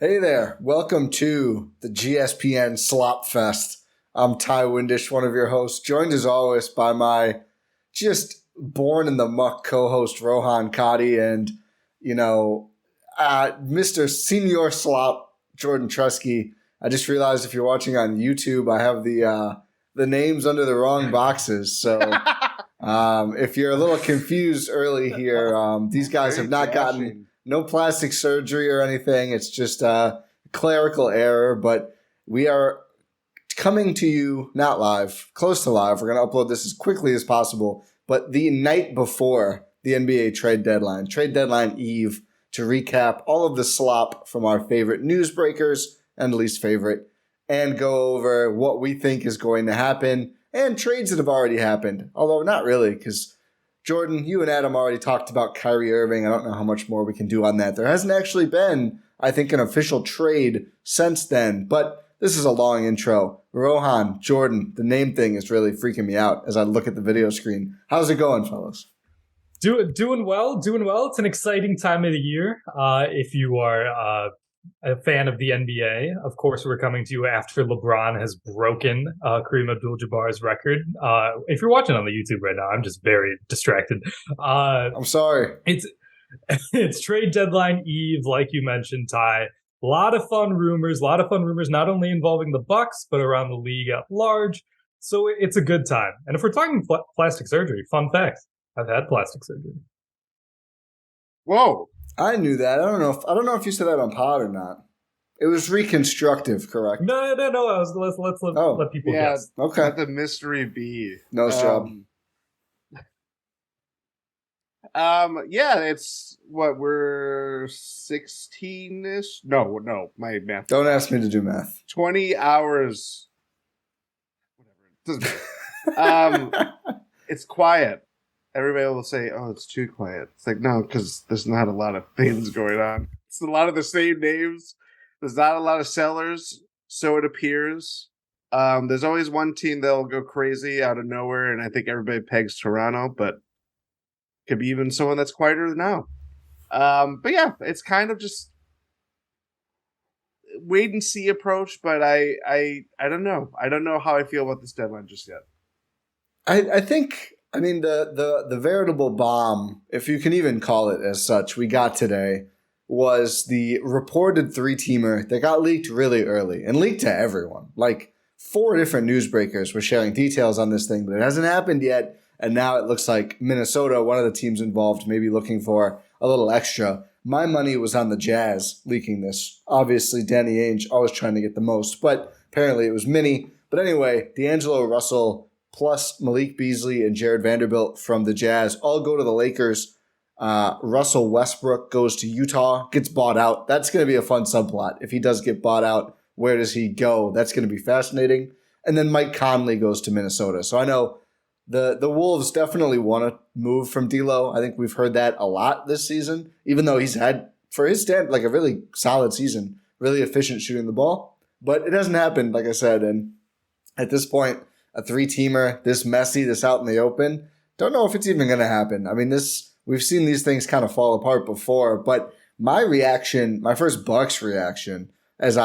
Hey there. Welcome to the GSPN Slop Fest. I'm Ti Windisch, one of your hosts, joined as always by my just born in the muck co-host Rohan Katti and, Mr. Senior Slop, Jordan Treske. I just realized if you're watching on YouTube, I have the names under the wrong boxes. So if you're a little confused early here, these guys have not gotten no plastic surgery or anything. It's just a clerical error, but we are coming to you not live, close to live. We're going to upload this as quickly as possible, but the night before the NBA trade deadline eve, to recap all of the slop from our favorite newsbreakers and least favorite, and go over what we think is going to happen and trades that have already happened, although not really, because Jordan, you and Adam already talked about Kyrie Irving. I don't know how much more we can do on that. There hasn't actually been, I think, an official trade since then, but this is a long intro. Rohan, Jordan, the name thing is really freaking me out as I look at the video screen. How's it going, fellas? Doing well. It's an exciting time of the year. If you are a fan of the NBA, of course, we're coming to you after LeBron has broken Kareem Abdul-Jabbar's record. If you're watching on the YouTube right now, I'm just very distracted. I'm sorry. It's trade deadline eve, like you mentioned, Ty. A lot of fun rumors, not only involving the Bucks, but around the league at large. So it's a good time. And if we're talking plastic surgery, fun fact, I've had plastic surgery. Whoa. I knew that. I don't know if you said that on pod or not. It was reconstructive, correct? No. Let's let people guess. Okay. Let the mystery be. Nose job. Yeah, it's what, we're 16-ish? No, my math. Don't ask me to do math. 20 hours. Whatever. It's quiet. Everybody will say, oh, it's too quiet. It's like, no, because there's not a lot of things going on. It's a lot of the same names. There's not a lot of sellers, so it appears. There's always one team that'll go crazy out of nowhere, and I think everybody pegs Toronto, but could be even someone that's quieter now. But yeah, it's kind of just wait and see approach, but I don't know. I don't know how I feel about this deadline just yet. I think, the veritable bomb, if you can even call it as such, we got today was the reported three-teamer that got leaked really early and leaked to everyone. Like 4 different newsbreakers were sharing details on this thing, but it hasn't happened yet. And now it looks like Minnesota, one of the teams involved, may be looking for a little extra. My money was on the Jazz leaking this. Obviously, Danny Ainge always trying to get the most, but apparently it was Minnie. But anyway, D'Angelo Russell plus Malik Beasley and Jared Vanderbilt from the Jazz all go to the Lakers. Russell Westbrook goes to Utah, gets bought out. That's going to be a fun subplot. If he does get bought out, where does he go? That's going to be fascinating. And then Mike Conley goes to Minnesota. So I know the Wolves definitely want to move from D'Lo. I think we've heard that a lot this season, even though he's had, for his stand, like a really solid season, really efficient shooting the ball. But it hasn't happened, like I said. And at this point, a 3-teamer, this messy, this out in the open, don't know if it's even going to happen. We've seen these things kind of fall apart before, but my first Bucks reaction, as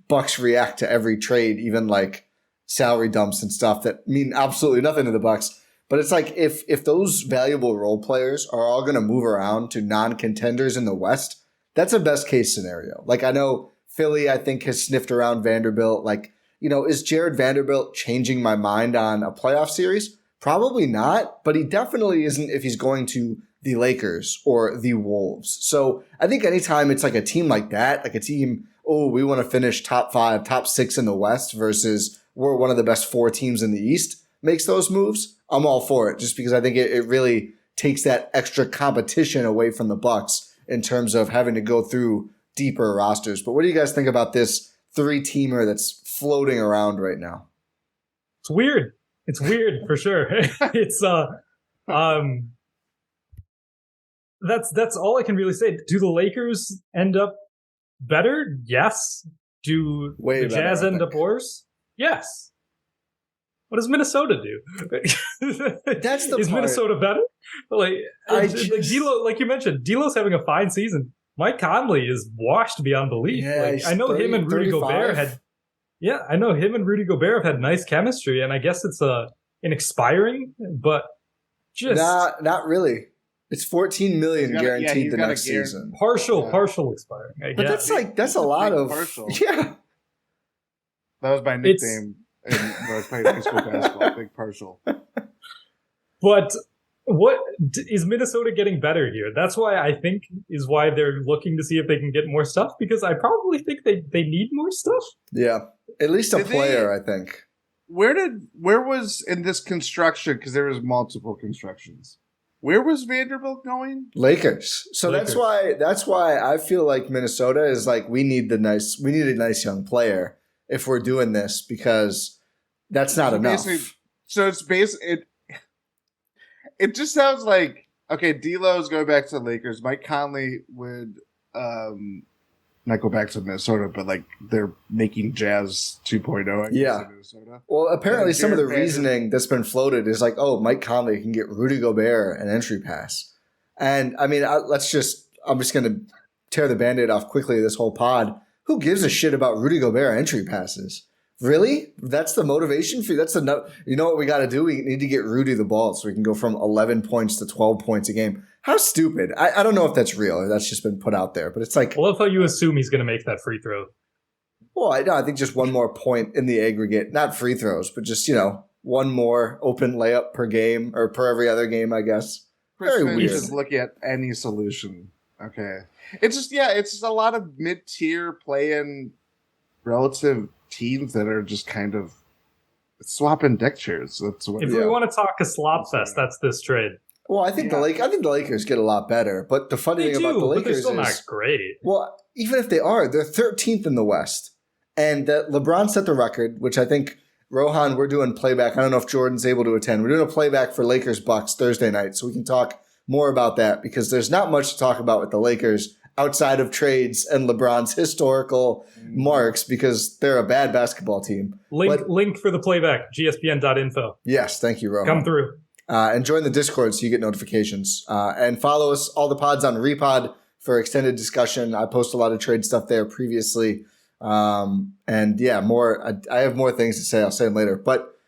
Bucks react to every trade, even like salary dumps and stuff that mean absolutely nothing to the Bucks. But it's like if those valuable role players are all going to move around to non-contenders in the West, that's a best case scenario. Like I know Philly, I think, has sniffed around Vanderbilt. Like, is Jared Vanderbilt changing my mind on a playoff series? Probably not, but he definitely isn't if he's going to the Lakers or the Wolves. So I think anytime it's like a team like that, like a team, we want to finish top 5, top 6 in the West versus we're one of the best 4 teams in the East, makes those moves, I'm all for it, just because I think it really takes that extra competition away from the Bucks in terms of having to go through deeper rosters. But what do you guys think about this 3-teamer that's floating around right now? It's weird. It's weird for sure. It's that's all I can really say. Do the Lakers end up better? Yes. Do the Jazz end up worse? Yes. What does Minnesota do? That's the Is part. Minnesota better? D'Lo, like you mentioned, D'Lo's having a fine season. Mike Conley is washed beyond belief. Yeah, I know him and Rudy 35. Gobert had. Yeah, I know him and Rudy Gobert have had nice chemistry, and I guess it's an expiring, but just not really. It's $14 million guaranteed the got a next season. partial expiring. But that's a lot of partial. Yeah. That was my nickname when I was playing high school basketball. Big partial. But what is Minnesota getting better here? That's why I think is why they're looking to see if they can get more stuff, because I probably think they need more stuff. Yeah, at least a player, I think. Where was in this construction? Because there was multiple constructions. Where was Vanderbilt going? Lakers. So that's why I feel like Minnesota is like we need a nice young player if we're doing this, because that's not enough. So it's it just sounds like, okay, D'Lo's going back to the Lakers. Mike Conley would not go back to Minnesota, but like they're making Jazz 2.0. In Minnesota. Well, apparently some of the reasoning that's been floated is like, oh, Mike Conley can get Rudy Gobert an entry pass. And I mean, I'm just going to tear the Band-Aid off quickly of this whole pod. Who gives a shit about Rudy Gobert entry passes? Really? That's the motivation for you? You know what we got to do? We need to get Rudy the ball so we can go from 11 points to 12 points a game. How stupid. I don't know if that's real or that's just been put out there, but it's like... I love how you assume he's going to make that free throw. Well, I think just one more point in the aggregate. Not free throws, but just, one more open layup per game or per every other game, I guess. Very weird. Just look at any solution. Okay. It's just a lot of mid-tier playing relative teams that are just kind of swapping deck chairs. That's what. If we want to talk a slop fest, that's this trade. Well, I think the Lakers get a lot better. But the funny thing about the Lakers but they're still is not great. Well, even if they are, they're 13th in the West, and that LeBron set the record, which I think Rohan, we're doing playback. I don't know if Jordan's able to attend. We're doing a playback for Lakers Bucks Thursday night, so we can talk more about that because there's not much to talk about with the Lakers outside of trades and LeBron's historical marks because they're a bad basketball team. Link for the playback, gspn.info. Yes, thank you, Rohan. Come through. And join the Discord so you get notifications. And follow us, all the pods on Repod for extended discussion. I post a lot of trade stuff there previously. And yeah, I have more things to say. I'll say them later. But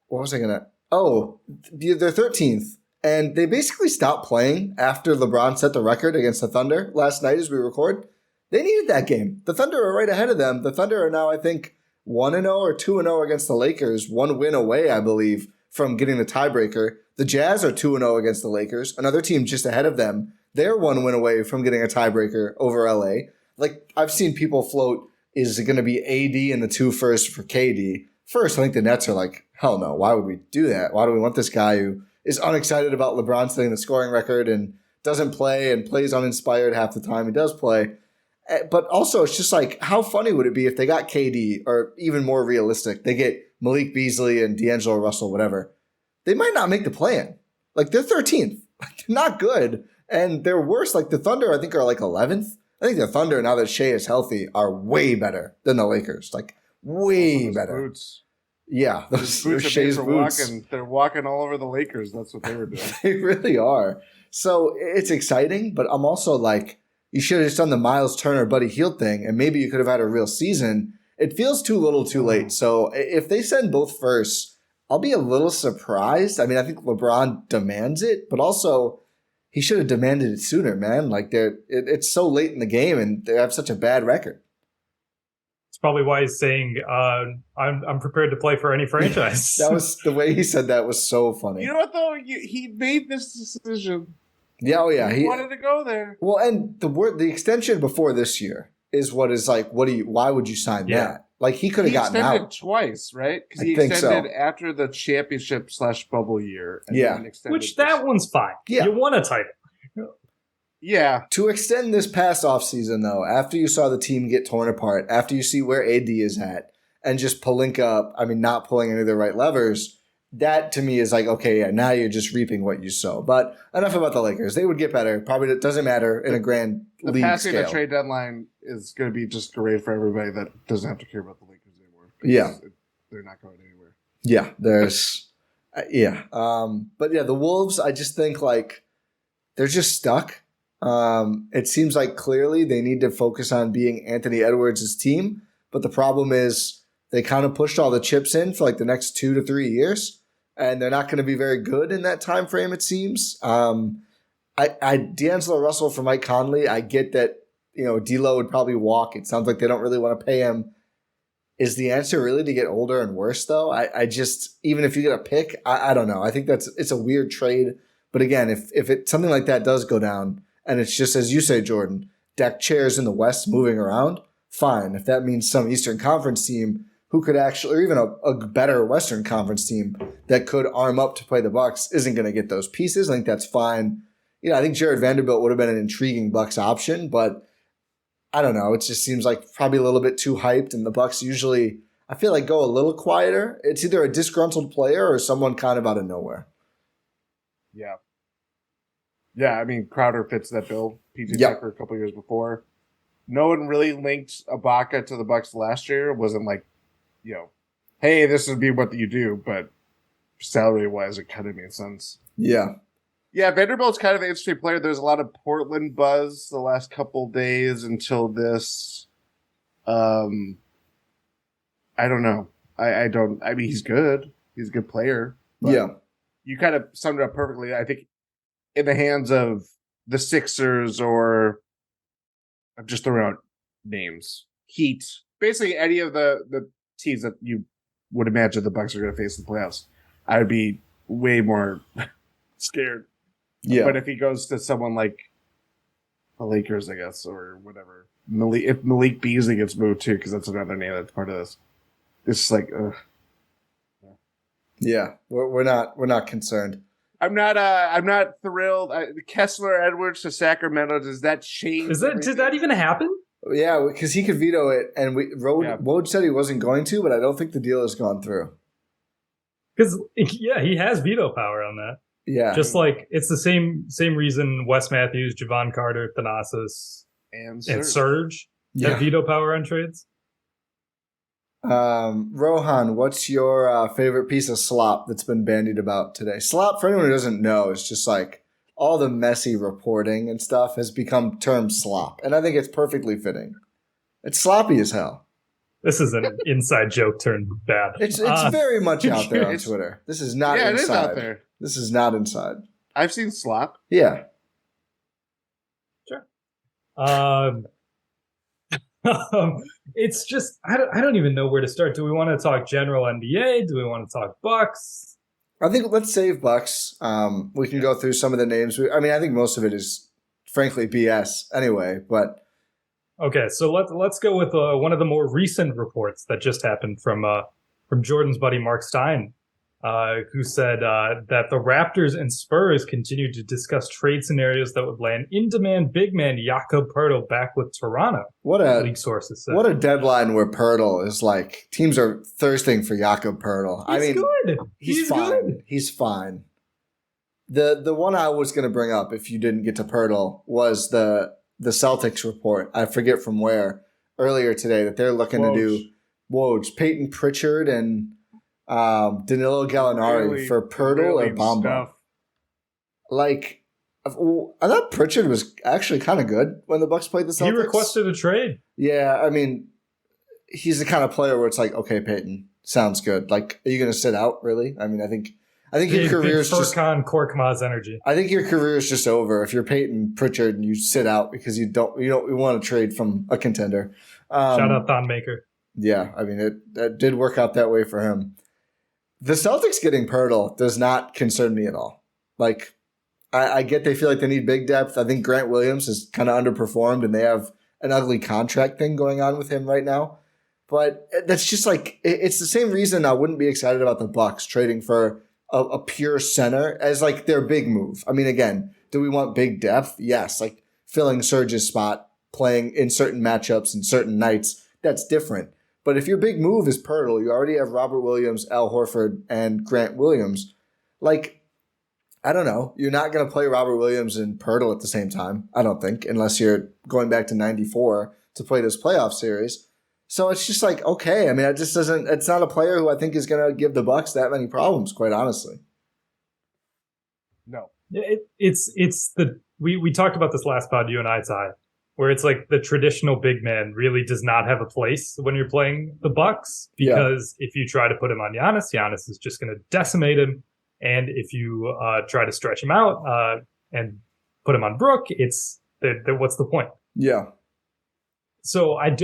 what was I going to... Oh, they're 13th. And they basically stopped playing after LeBron set the record against the Thunder last night as we record. They needed that game. The Thunder are right ahead of them. The Thunder are now, I think, 1-0 or 2-0 against the Lakers. One win away, I believe, from getting the tiebreaker. The Jazz are 2-0 against the Lakers. Another team just ahead of them. They're 1 win away from getting a tiebreaker over LA. Like, I've seen people float, is it going to be AD and the 2 first for KD? First, I think the Nets are like, hell no. Why would we do that? Why do we want this guy who is unexcited about LeBron setting the scoring record and doesn't play and plays uninspired half the time he does play? But also, it's just like, how funny would it be if they got KD, or even more realistic, they get Malik Beasley and D'Angelo Russell, whatever. They might not make the play-in. Like, they're 13th. Like, they're not good. And they're worse. Like, the Thunder, I think, are like 11th. I think the Thunder, now that Shea is healthy, are way better than the Lakers. Like, way better. Boots. Yeah, those boots Shea's boots. They're walking all over the Lakers. That's what they were doing. They really are. So it's exciting, but I'm also like, you should have just done the Miles Turner, Buddy Hield thing, and maybe you could have had a real season. It feels too little too late. So if they send both firsts, I'll be a little surprised. I mean, I think LeBron demands it, but also he should have demanded it sooner, man. Like, it's so late in the game, and they have such a bad record. It's probably why he's saying, I'm prepared to play for any franchise. That was the way he said that was so funny. You know what, though? He made this decision. Yeah, oh yeah. He wanted to go there. Well, and the extension before this year is what is like, why would you sign that? Like, he could have gotten out. He extended twice, right? Because he extended after the championship / bubble year. And which that one's fine. Yeah. You won a title. Yeah. To extend this past offseason, though, after you saw the team get torn apart, after you see where AD is at, and just Pelinka, not pulling any of the right levers, that to me is like, okay, yeah, now you're just reaping what you sow. But enough about the Lakers. They would get better. Probably it doesn't matter in a grand league scale. The passing the trade deadline is going to be just great for everybody that doesn't have to care about the Lakers anymore. Yeah. They're not going anywhere. Yeah, there's – yeah. But, yeah, the Wolves, I just think, like, they're just stuck. It seems like clearly they need to focus on being Anthony Edwards' team, but the problem is they kind of pushed all the chips in for like the next 2 to 3 years, and they're not going to be very good in that time frame, it seems. D'Angelo Russell for Mike Conley, I get that, D'Lo would probably walk. It sounds like they don't really want to pay him. Is the answer really to get older and worse, though? I just, even if you get a pick, I don't know. I think it's a weird trade. But again, if something like that does go down, and it's just, as you say, Jordan, deck chairs in the West moving around, fine. If that means some Eastern Conference team who could actually, or even a better Western Conference team that could arm up to play the Bucks isn't going to get those pieces, I think that's fine. I think Jared Vanderbilt would have been an intriguing Bucks option, but I don't know. It just seems like probably a little bit too hyped, and the Bucks usually, I feel like, go a little quieter. It's either a disgruntled player or someone kind of out of nowhere. Yeah. Yeah, I mean, Crowder fits that bill. PJ Tucker a couple years before. No one really linked Ibaka to the Bucks last year. It wasn't like, hey, this would be what you do, but salary-wise, it kind of made sense. Yeah. Yeah, Vanderbilt's kind of an interesting player. There's a lot of Portland buzz the last couple days until this. I don't know. I mean, he's good. He's a good player. Yeah. You kind of summed it up perfectly. I think in the hands of the Sixers or I'm just throwing out names, Heat, basically any of the teams that you would imagine the Bucks are going to face in the playoffs, I would be way more scared. Yeah. But if he goes to someone like the Lakers, I guess, or whatever, if Malik Beasley gets moved too, because that's another name that's part of this, it's just like, ugh. Yeah, we're not concerned. I'm not thrilled. Kessler Edwards to Sacramento. Does that change? Did that even happen? Yeah, because he could veto it, and Woj said he wasn't going to, but I don't think the deal has gone through. Because he has veto power on that. Yeah, just like it's the same reason Wes Matthews, Javon Carter, Thanasis, and Serge have veto power on trades. Rohan, what's your favorite piece of slop that's been bandied about today? Slop, for anyone who doesn't know, is just like all the messy reporting and stuff has become termed slop, and I think it's perfectly fitting. It's sloppy as hell. This is an inside joke turned bad. It's very much out there on Twitter. This is not inside. Yeah, it is out there. This is not inside. I've seen slop. Yeah. Sure. It's just I don't even know where to start. Do we want to talk general NBA? Do we want to talk Bucks? I think let's save Bucks. We can go through some of the names. I think most of it is frankly BS anyway, but okay, so let's go with one of the more recent reports that just happened from Jordan's buddy Mark Stein, who said that the Raptors and Spurs continue to discuss trade scenarios that would land in-demand big man Jakob Poeltl back with Toronto. League sources said. What a deadline where Poeltl is like, teams are thirsting for Jakob Poeltl. He's good. He's fine. Good. He's fine. The one I was going to bring up, if you didn't get to Poeltl, was the Celtics report. I forget from where earlier today that they're looking to do Woj, Peyton Pritchard, and Danilo Gallinari for Poeltl or Bamba. Stuff. Like, I thought Pritchard was actually kind of good when the Bucks played the Celtics. He requested a trade. Yeah, I mean, he's the kind of player where it's like, okay, Peyton, sounds good. Like, are you going to sit out, really? I mean, I think your career is just Furkan Korkmaz energy. I think your career is just over if you're Peyton Pritchard and you sit out because you don't want to trade from a contender. Shout out Thon Maker. Yeah, I mean, that did work out that way for him. The Celtics getting Poeltl does not concern me at all. Like, I get they feel like they need big depth. I think Grant Williams has kind of underperformed, and they have an ugly contract thing going on with him right now. But that's just like, it's the same reason I wouldn't be excited about the Bucks trading for a pure center as like their big move. I mean, again, do we want big depth? Yes, like filling Serge's spot, playing in certain matchups and certain nights, that's different. But if your big move is Poeltl, you already have Robert Williams, Al Horford, and Grant Williams. Like, I don't know. You're not going to play Robert Williams and Poeltl at the same time, I don't think, unless you're going back to 94 to play this playoff series. So it's just like, okay. I mean, it's not a player who I think is going to give the Bucks that many problems, quite honestly. No. It's the we talked about this last pod, you and I, Ty, where it's like the traditional big man really does not have a place when you're playing the Bucks, because if you try to put him on Giannis, Giannis is just going to decimate him. And if you try to stretch him out and put him on Brook, it's what's the point? Yeah. So I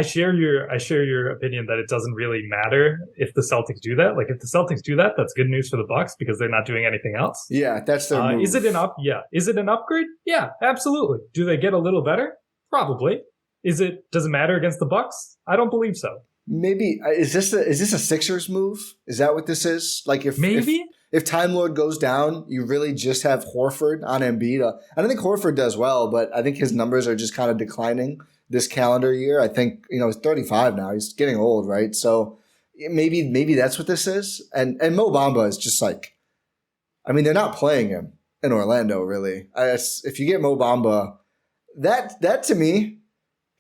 share your opinion that it doesn't really matter if the Celtics do that. Like if the Celtics do that, that's good news for the Bucks because they're not doing anything else. Yeah, that's their move. Is it an upgrade? Yeah, absolutely. Do they get a little better? Probably. Does it matter against the Bucks? I don't believe so. Maybe is this a Sixers move? Is that what this is? Like if Time Lord goes down, you really just have Horford on Embiid. I don't think Horford does well, but I think his numbers are just kind of declining this calendar year. I think, he's 35 now. He's getting old, right? So maybe that's what this is. And Mo Bamba is just like, they're not playing him in Orlando, really. If you get Mo Bamba, that to me,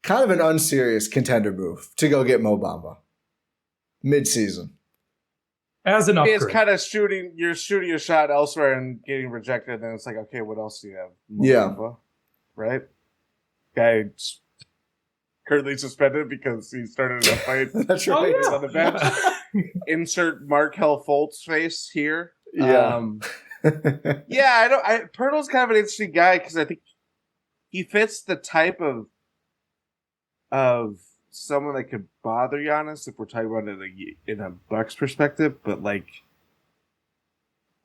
kind of an unserious contender move to go get Mo Bamba mid-season. As an upgrade. It's kind of shooting a shot elsewhere and getting rejected. Then it's like, okay, what else do you have? Mo Bamba, right? Guy currently suspended because he started a fight. That's right. He's on the bench. Insert Markelle Fultz face here. Yeah. Poeltl's kind of an interesting guy because I think he fits the type of someone that could bother Giannis if we're talking about it in a Bucks perspective, but like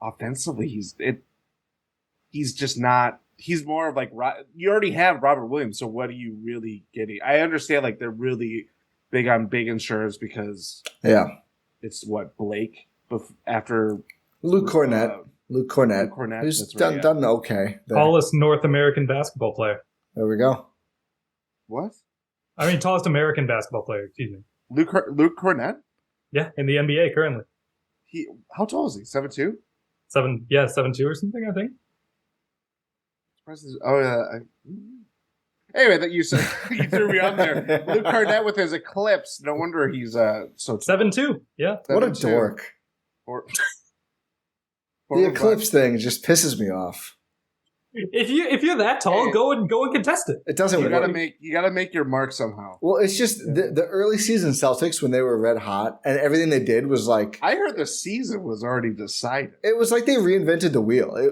offensively, he's just not. He's more of like, you already have Robert Williams, so what are you really getting? I understand like they're really big on big insurance because it's what Blake after Luke Cornett. Who's right, done okay. Tallest North American basketball player. There we go. What? Tallest American basketball player. Excuse me. Luke Cornett. Yeah, in the NBA currently. How tall is he? 7'2"? 7'2" or something, I think. Oh yeah. Anyway, that you said you threw me on there. Luke Cornett with his Eclipse. No wonder he's so 7'2". Yeah. 7'2". What a dork. The Eclipse thing just pisses me off. If you're that tall, go and contest it. It doesn't work. You gotta make your mark somehow. Well, it's just the early season Celtics when they were red hot and everything they did was like. I heard the season was already decided. It was like they reinvented the wheel. They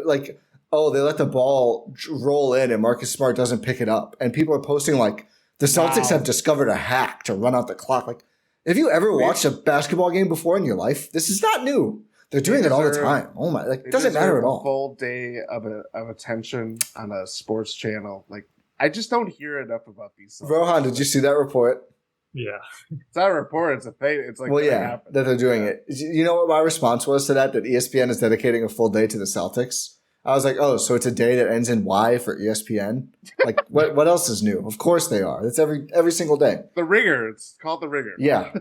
let the ball roll in and Marcus Smart doesn't pick it up. And people are posting like, the Celtics have discovered a hack to run out the clock. Like, if you ever watched a basketball game before in your life, this is not new. They're doing it all the time. Oh my, it doesn't matter at all. A full day of attention on a sports channel. Like, I just don't hear enough about these songs. Rohan, did you see that report? Yeah. It's not a report, it's a thing. It's like, that they're doing it. You know what my response was to that ESPN is dedicating a full day to the Celtics? I was like, oh, so it's a day that ends in Y for ESPN? Like, what else is new? Of course they are. That's every single day. The Ringer. It's called The Ringer. Yeah.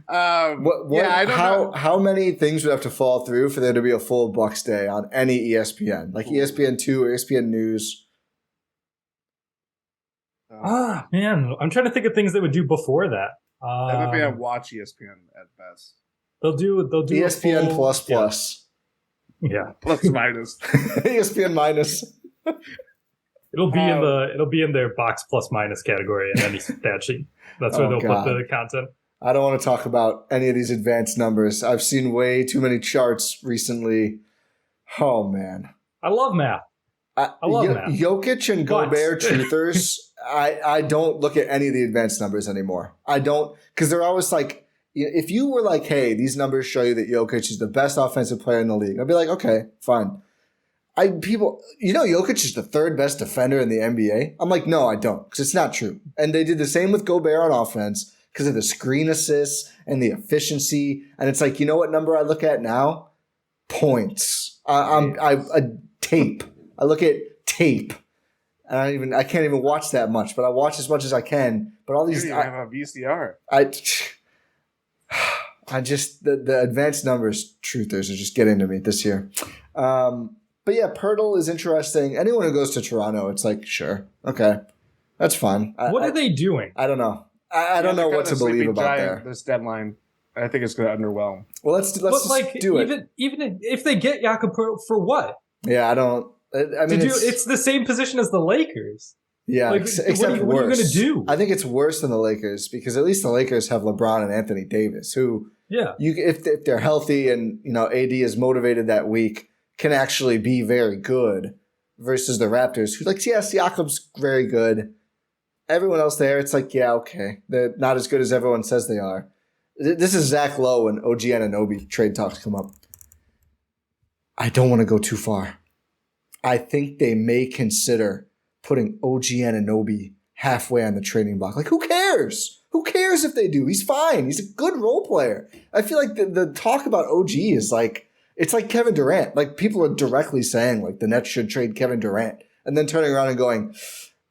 I don't know. How many things would have to fall through for there to be a full Bucks day on any ESPN? Like ESPN2 or ESPN News? Man. I'm trying to think of things they would do before that. That would be on Watch ESPN at best. They'll do ESPN plus. Yeah. Plus minus. ESPN minus. It'll be in their box plus minus category in any stat sheet. That's where they'll put the content. I don't want to talk about any of these advanced numbers. I've seen way too many charts recently. Oh man. I love math. I love math. Jokic and Gobert truthers. I don't look at any of the advanced numbers anymore. I don't, because they're always like, if you were like, hey, these numbers show you that Jokic is the best offensive player in the league, I'd be like, okay, fine. Jokic is the third best defender in the NBA. I'm like, no, I don't, because it's not true. And they did the same with Gobert on offense because of the screen assists and the efficiency. And it's like, you know what number I look at now? Points. Tape. I look at tape. And I can't even watch that much, but I watch as much as I can. But all these, you don't even have a VCR. I just the advanced numbers truthers are just getting to me this year. But yeah, Poeltl is interesting. Anyone who goes to Toronto, it's like, sure, okay, that's fine. What are they doing? I don't know. I don't know what to believe about there. This deadline, I think it's going to underwhelm. Well, let's do it. Even if they get Jakob Poeltl, for what? Yeah, I don't. I mean, it's the same position as the Lakers. Yeah, except what are you going to do? I think it's worse than the Lakers because at least the Lakers have LeBron and Anthony Davis, who if they're healthy and AD is motivated that week, can actually be very good. Versus the Raptors, who Siakam's very good. Everyone else there, it's like, yeah, okay, they're not as good as everyone says they are. This is Zach Lowe when OG Anunoby trade talks come up. I don't want to go too far. I think they may consider putting OG Anunoby halfway on the trading block. Like, who cares? Who cares if they do? He's fine. He's a good role player. I feel like the talk about OG is like, it's like Kevin Durant. Like, people are directly saying, like, the Nets should trade Kevin Durant. And then turning around and going,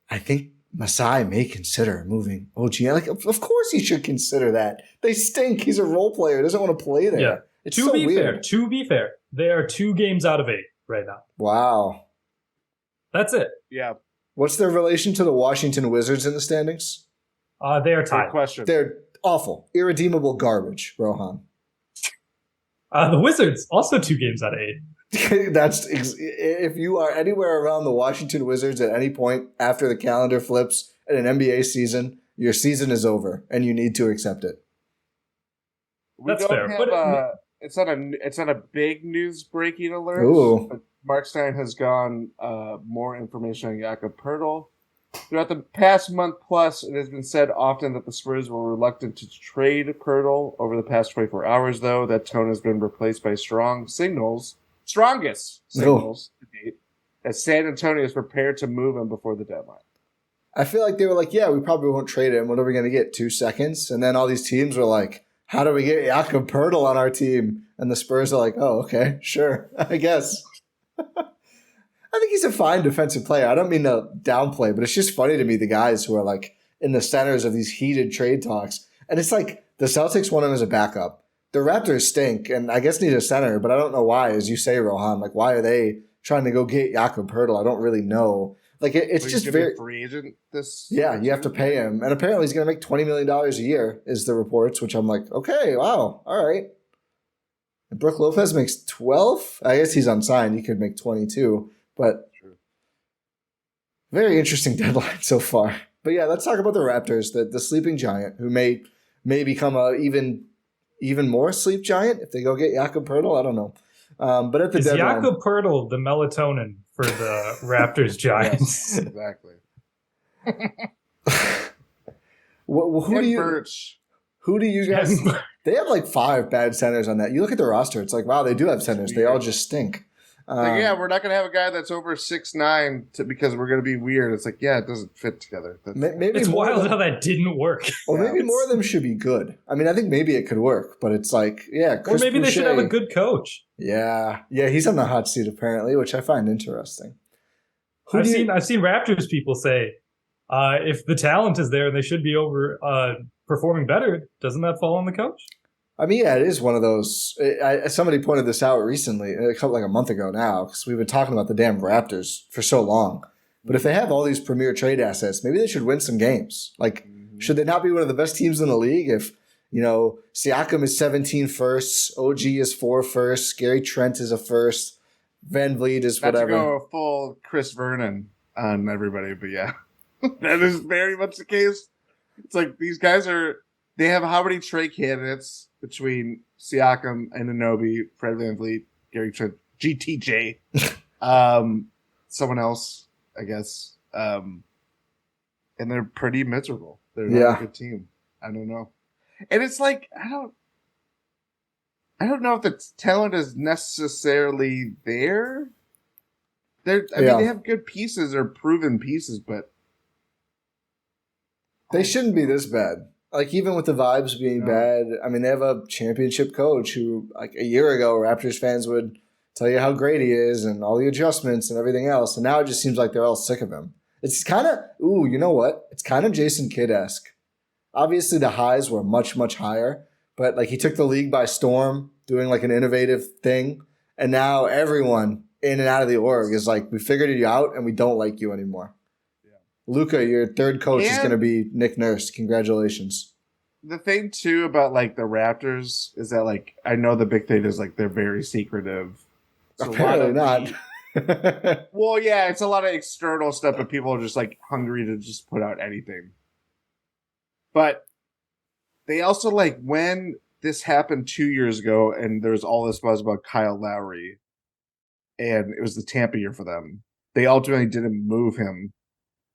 I think Masai may consider moving OG. Like, of course he should consider that. They stink. He's a role player. He doesn't want to play there. Yeah. It's so weird. To be fair, they are 2 games out of 8 right now. Wow. That's it. Yeah. What's their relation to the Washington Wizards in the standings? They are tied. Good question. They're awful. Irredeemable garbage, Rohan. The Wizards, also 2 games out of 8. If you are anywhere around the Washington Wizards at any point after the calendar flips in an NBA season, your season is over, and you need to accept it. That's fair. It's not a big news breaking alert. Ooh. But Mark Stein has gone more information on Jakob Poeltl. Throughout the past month plus, it has been said often that the Spurs were reluctant to trade Poeltl. Over the past 24 hours, though, that tone has been replaced by strongest signals to date, as San Antonio is prepared to move him before the deadline. I feel like they were like, yeah, we probably won't trade him. What are we going to get, 2 seconds? And then all these teams were like, how do we get Jakob Poeltl on our team? And the Spurs are like, oh, okay, sure, I guess. I think he's a fine defensive player. I don't mean to downplay, but it's just funny to me, the guys who are like in the centers of these heated trade talks. And it's like the Celtics want him as a backup. The Raptors stink and I guess need a center, but I don't know why, as you say, Rohan. Like, why are they trying to go get Jakob Poeltl? I don't really know. Like, it's just very free agent. Yeah, you have to pay him. And apparently he's going to make $20 million a year is the reports, which I'm like, okay, wow, all right. And Brook Lopez makes 12? I guess he's unsigned. He could make 22. But very interesting deadline so far. But yeah, let's talk about the Raptors, the sleeping giant, who may become a even more sleep giant if they go get Jakob Poeltl. I don't know. But at the deadline, Jakob Poeltl the melatonin for the Raptors Giants? Yes, exactly. Who do you guys? They have like 5 bad centers on that. You look at the roster; it's like, wow, they do have centers. They all just stink. We're not going to have a guy that's over 6'9" because we're going to be weird. It's like, yeah, it doesn't fit together. Maybe it's wild how that didn't work. Or maybe more of them should be good. I mean, I think maybe it could work, but it's like, yeah. Chris or maybe Boucher, they should have a good coach. Yeah, he's on the hot seat apparently, which I find interesting. I've seen Raptors people say, if the talent is there and they should be performing better, doesn't that fall on the coach? I mean, yeah, it is one of those. Somebody pointed this out recently, like a month ago now, because we've been talking about the damn Raptors for so long. But if they have all these premier trade assets, maybe they should win some games. Like, should they not be one of the best teams in the league if, Siakam is 17 firsts, OG is 4 firsts, Gary Trent is a first, Van Vliet is whatever. Not to go full Chris Vernon on everybody, but yeah, that is very much the case. It's like these guys they have how many trade candidates between Siakam and Anunoby, Fred VanVleet, Gary Trent, GTJ, someone else, I guess. And they're pretty miserable. They're not a good team. I don't know. And it's like, I don't know if the talent is necessarily there. I mean, they have good pieces or proven pieces, but they shouldn't be this bad. Like, even with the vibes being bad, I mean, they have a championship coach who, like, a year ago, Raptors fans would tell you how great he is and all the adjustments and everything else. And now it just seems like they're all sick of him. It's kind of, you know what? It's kind of Jason Kidd-esque. Obviously, the highs were much, much higher. But, like, he took the league by storm, doing, like, an innovative thing. And now everyone in and out of the org is like, we figured you out and we don't like you anymore. Luka, your third coach is going to be Nick Nurse. Congratulations. the thing too about like the Raptors is that like I know the big thing is like they're very secretive. So Apparently not. Well, yeah, it's a lot of external stuff, but people are just like hungry to just put out anything. But they also like when this happened 2 years ago, and there was all this buzz about Kyle Lowry, and it was the Tampa year for them. They ultimately didn't move him,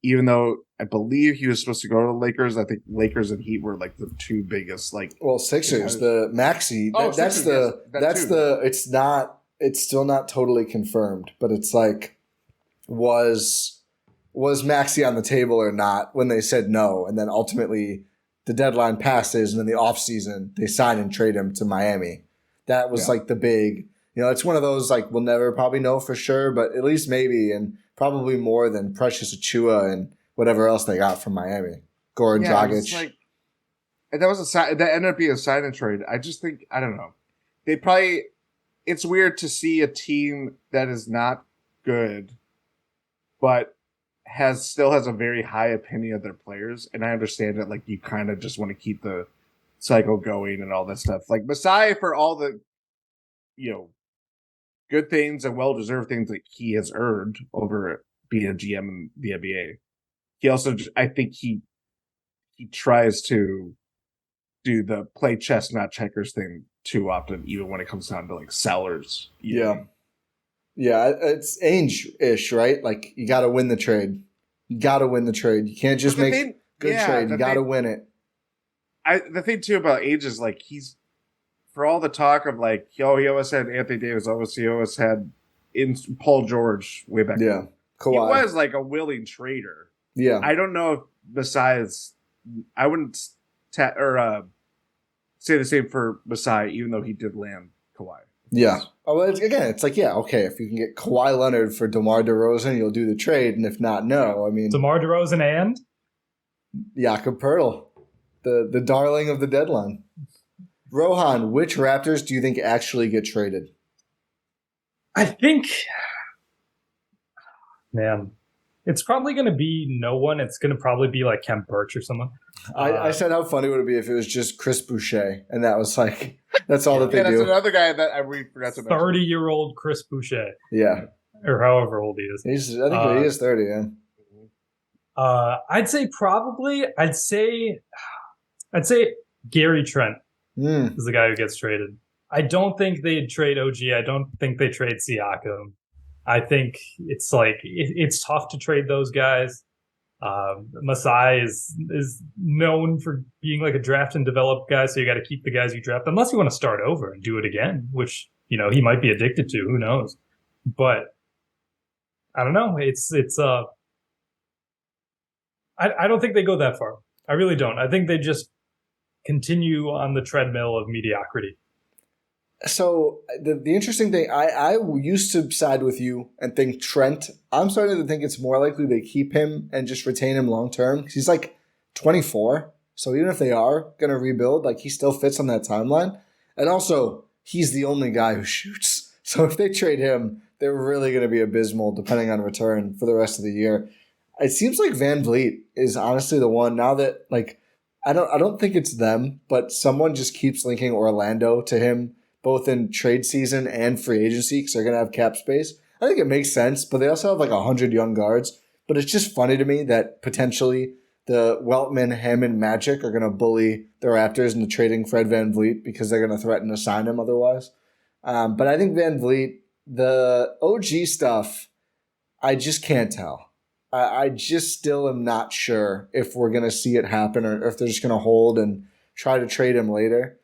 even though I believe he was supposed to go to the Lakers. I think Lakers and Heat were like the two biggest like. Well, Sixers, the Maxey. That's Sixers, yes, it's still not totally confirmed, but it's like, was Maxey on the table or not when they said no, and then ultimately the deadline passes, and in the offseason they sign and trade him to Miami. That was like the big, it's one of those like we'll never probably know for sure, but at least maybe, and probably more than Precious Achua and whatever else they got from Miami. Goran Dragic. Like, that was that ended up being a sign and trade. I just think, I don't know. It's weird to see a team that is not good, but still has a very high opinion of their players. And I understand that, like, you kind of just want to keep the cycle going and all that stuff. Like, Masai, for all the, good things and well-deserved things that he has earned over being a GM in the NBA. He also, I think he tries to do the play chess, not checkers thing too often, even when it comes down to like sellers. Yeah. Yeah, it's Ainge-ish, right? Like, you got to win the trade. You can't just make good trade. You got to win it. The thing too about Ainge is like he's, for all the talk of like, he always had Anthony Davis, he always had in Paul George way back then. Kawhi. He was like a willing trader. Yeah. I don't know if besides, I wouldn't say the same for Masai, even though he did land Kawhi. Yeah. Oh, well, it's like, okay, if you can get Kawhi Leonard for DeMar DeRozan, you'll do the trade, and if not, no. I mean, DeMar DeRozan and Jakob Poeltl, the darling of the deadline. Rohan, which Raptors do you think actually get traded? I think, man, it's probably going to be no one. It's going to probably be like Kemp Birch or someone. I said how funny would it be if it was just Chris Boucher, and that was like, that's all that they do. That's another guy that we forgot to mention. 30-year-old Chris Boucher. Yeah. Or however old he is. I think he is 30, yeah. I'd say Gary Trent is the guy who gets traded. I don't think they'd trade OG. I don't think they trade Siakam. I think it's like it's tough to trade those guys. Masai is known for being like a draft and develop guy, so you got to keep the guys you draft, unless you want to start over and do it again, which he might be addicted to. Who knows? But I don't know. I don't think they go that far. I really don't. I think they just continue on the treadmill of mediocrity. So the interesting thing, I used to side with you and think Trent. I'm starting to think it's more likely they keep him and just retain him long term because he's like 24. So even if they are going to rebuild, like he still fits on that timeline. And also, he's the only guy who shoots. So if they trade him, they're really going to be abysmal depending on return for the rest of the year. It seems like Van Vliet is honestly the one now that like I don't think it's them, but someone just keeps linking Orlando to him, both in trade season and free agency, because they're going to have cap space. I think it makes sense, but they also have like 100 young guards. But it's just funny to me that potentially the Weltman, Hammond, Magic are going to bully the Raptors into trading Fred Van Vliet because they're going to threaten to sign him otherwise. But I think Van Vliet, the OG stuff, I just can't tell. I just still am not sure if we're going to see it happen or if they're just going to hold and try to trade him later.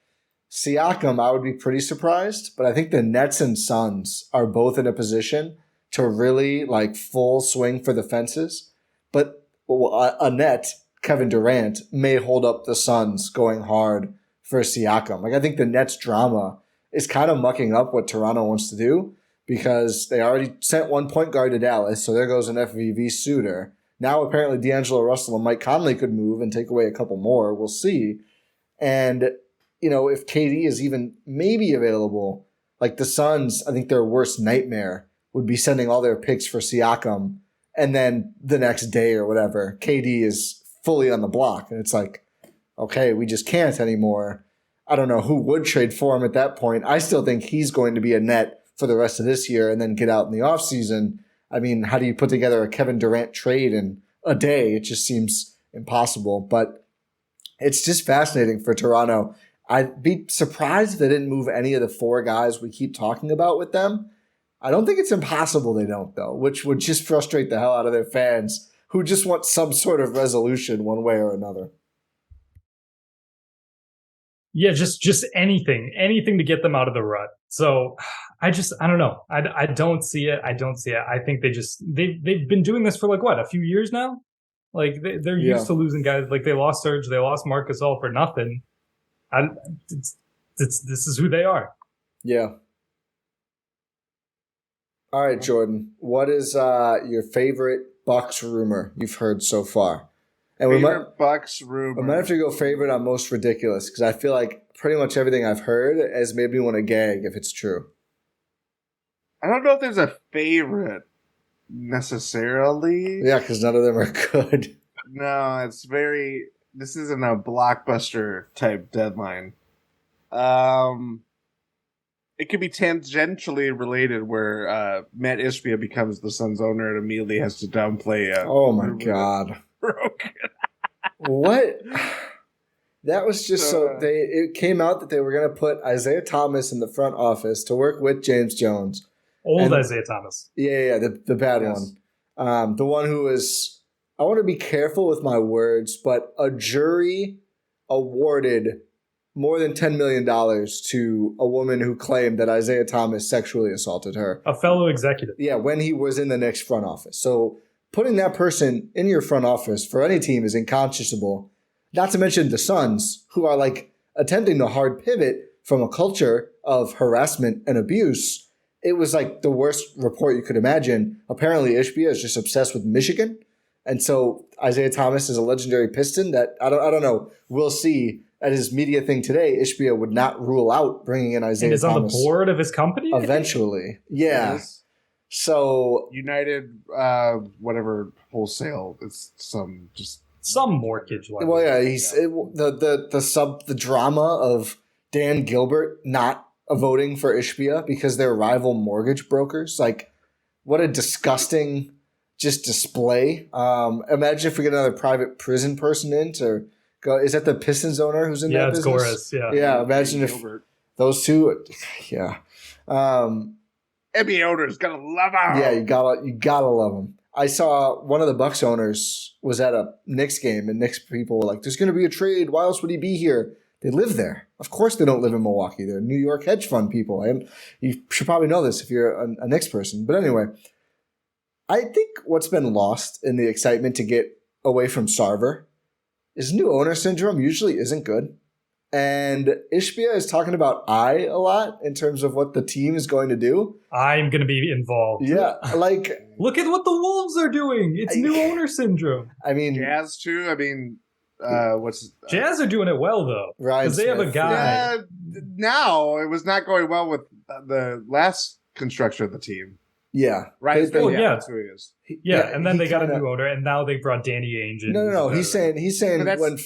Siakam, I would be pretty surprised, but I think the Nets and Suns are both in a position to really like full swing for the fences. But a net, Kevin Durant, may hold up the Suns going hard for Siakam. Like I think the Nets drama is kind of mucking up what Toronto wants to do because they already sent one point guard to Dallas, so there goes an FVV suitor. Now apparently D'Angelo Russell and Mike Conley could move and take away a couple more. We'll see. And if KD is even maybe available, like the Suns, I think their worst nightmare would be sending all their picks for Siakam, and then the next day or whatever, KD is fully on the block. And it's like, okay, we just can't anymore. I don't know who would trade for him at that point. I still think he's going to be a net for the rest of this year and then get out in the offseason. I mean, how do you put together a Kevin Durant trade in a day? It just seems impossible. But it's just fascinating for Toronto. I'd be surprised if they didn't move any of the 4 guys we keep talking about with them. I don't think it's impossible they don't, though, which would just frustrate the hell out of their fans who just want some sort of resolution one way or another. Yeah, just anything to get them out of the rut. So I don't know. I don't see it. I think they've been doing this for like what, a few years now? Like they're used to losing guys. Like they lost Serge, they lost Marc Gasol for nothing. This is who they are. Yeah. All right, Jordan. What is your favorite Bucks rumor you've heard so far? And Bucks rumor. I might have to go favorite on most ridiculous because I feel like pretty much everything I've heard has made me want to gag if it's true. I don't know if there's a favorite necessarily. Yeah, because none of them are good. No, it's very. This isn't a blockbuster type deadline. It could be tangentially related where Matt Ishbia becomes the Suns owner and immediately has to downplay. Oh my god! What? That was just it came out that they were going to put Isaiah Thomas in the front office to work with James Jones. Isaiah Thomas. Yeah, the bad one. The one who was, I want to be careful with my words, but a jury awarded more than $10 million to a woman who claimed that Isaiah Thomas sexually assaulted her. A fellow executive. Yeah, when he was in the Knicks front office. So putting that person in your front office for any team is inconscionable. Not to mention the Suns, who are like attempting to hard pivot from a culture of harassment and abuse. It was like the worst report you could imagine. Apparently, Ishbia is just obsessed with Michigan. And so Isaiah Thomas is a legendary Piston that I don't know. We'll see. At his media thing today, Ishbia would not rule out bringing in Isaiah Thomas. And is on the board of his company? Eventually. Yeah. Yes. So United, whatever wholesale. It's some mortgage. Well, yeah, the drama of Dan Gilbert not voting for Ishbia because they're rival mortgage brokers. Like, what a disgusting just display. Imagine if we get another private prison person in to go. Is that the Pistons owner who's in that business? Yeah, it's Goris. Yeah, imagine if those two. Yeah. NBA owners gotta love them. Yeah, you gotta love them. I saw one of the Bucks owners was at a Knicks game, and Knicks people were like, "There's going to be a trade. Why else would he be here?" They live there. Of course, they don't live in Milwaukee. They're New York hedge fund people, and you should probably know this if you're a Knicks person. But anyway, I think what's been lost in the excitement to get away from Sarver is new owner syndrome usually isn't good. And Ishbia is talking about a lot in terms of what the team is going to do. I'm going to be involved. Yeah, like look at what the Wolves are doing. It's new owner syndrome. I mean, Jazz too. I mean, Jazz are doing it well though, because they have a guy. Yeah, now it was not going well with the last construction of the team. Yeah, right. That's who he is. And then they got a new owner, and now they brought Danny Ainge in. No. He's saying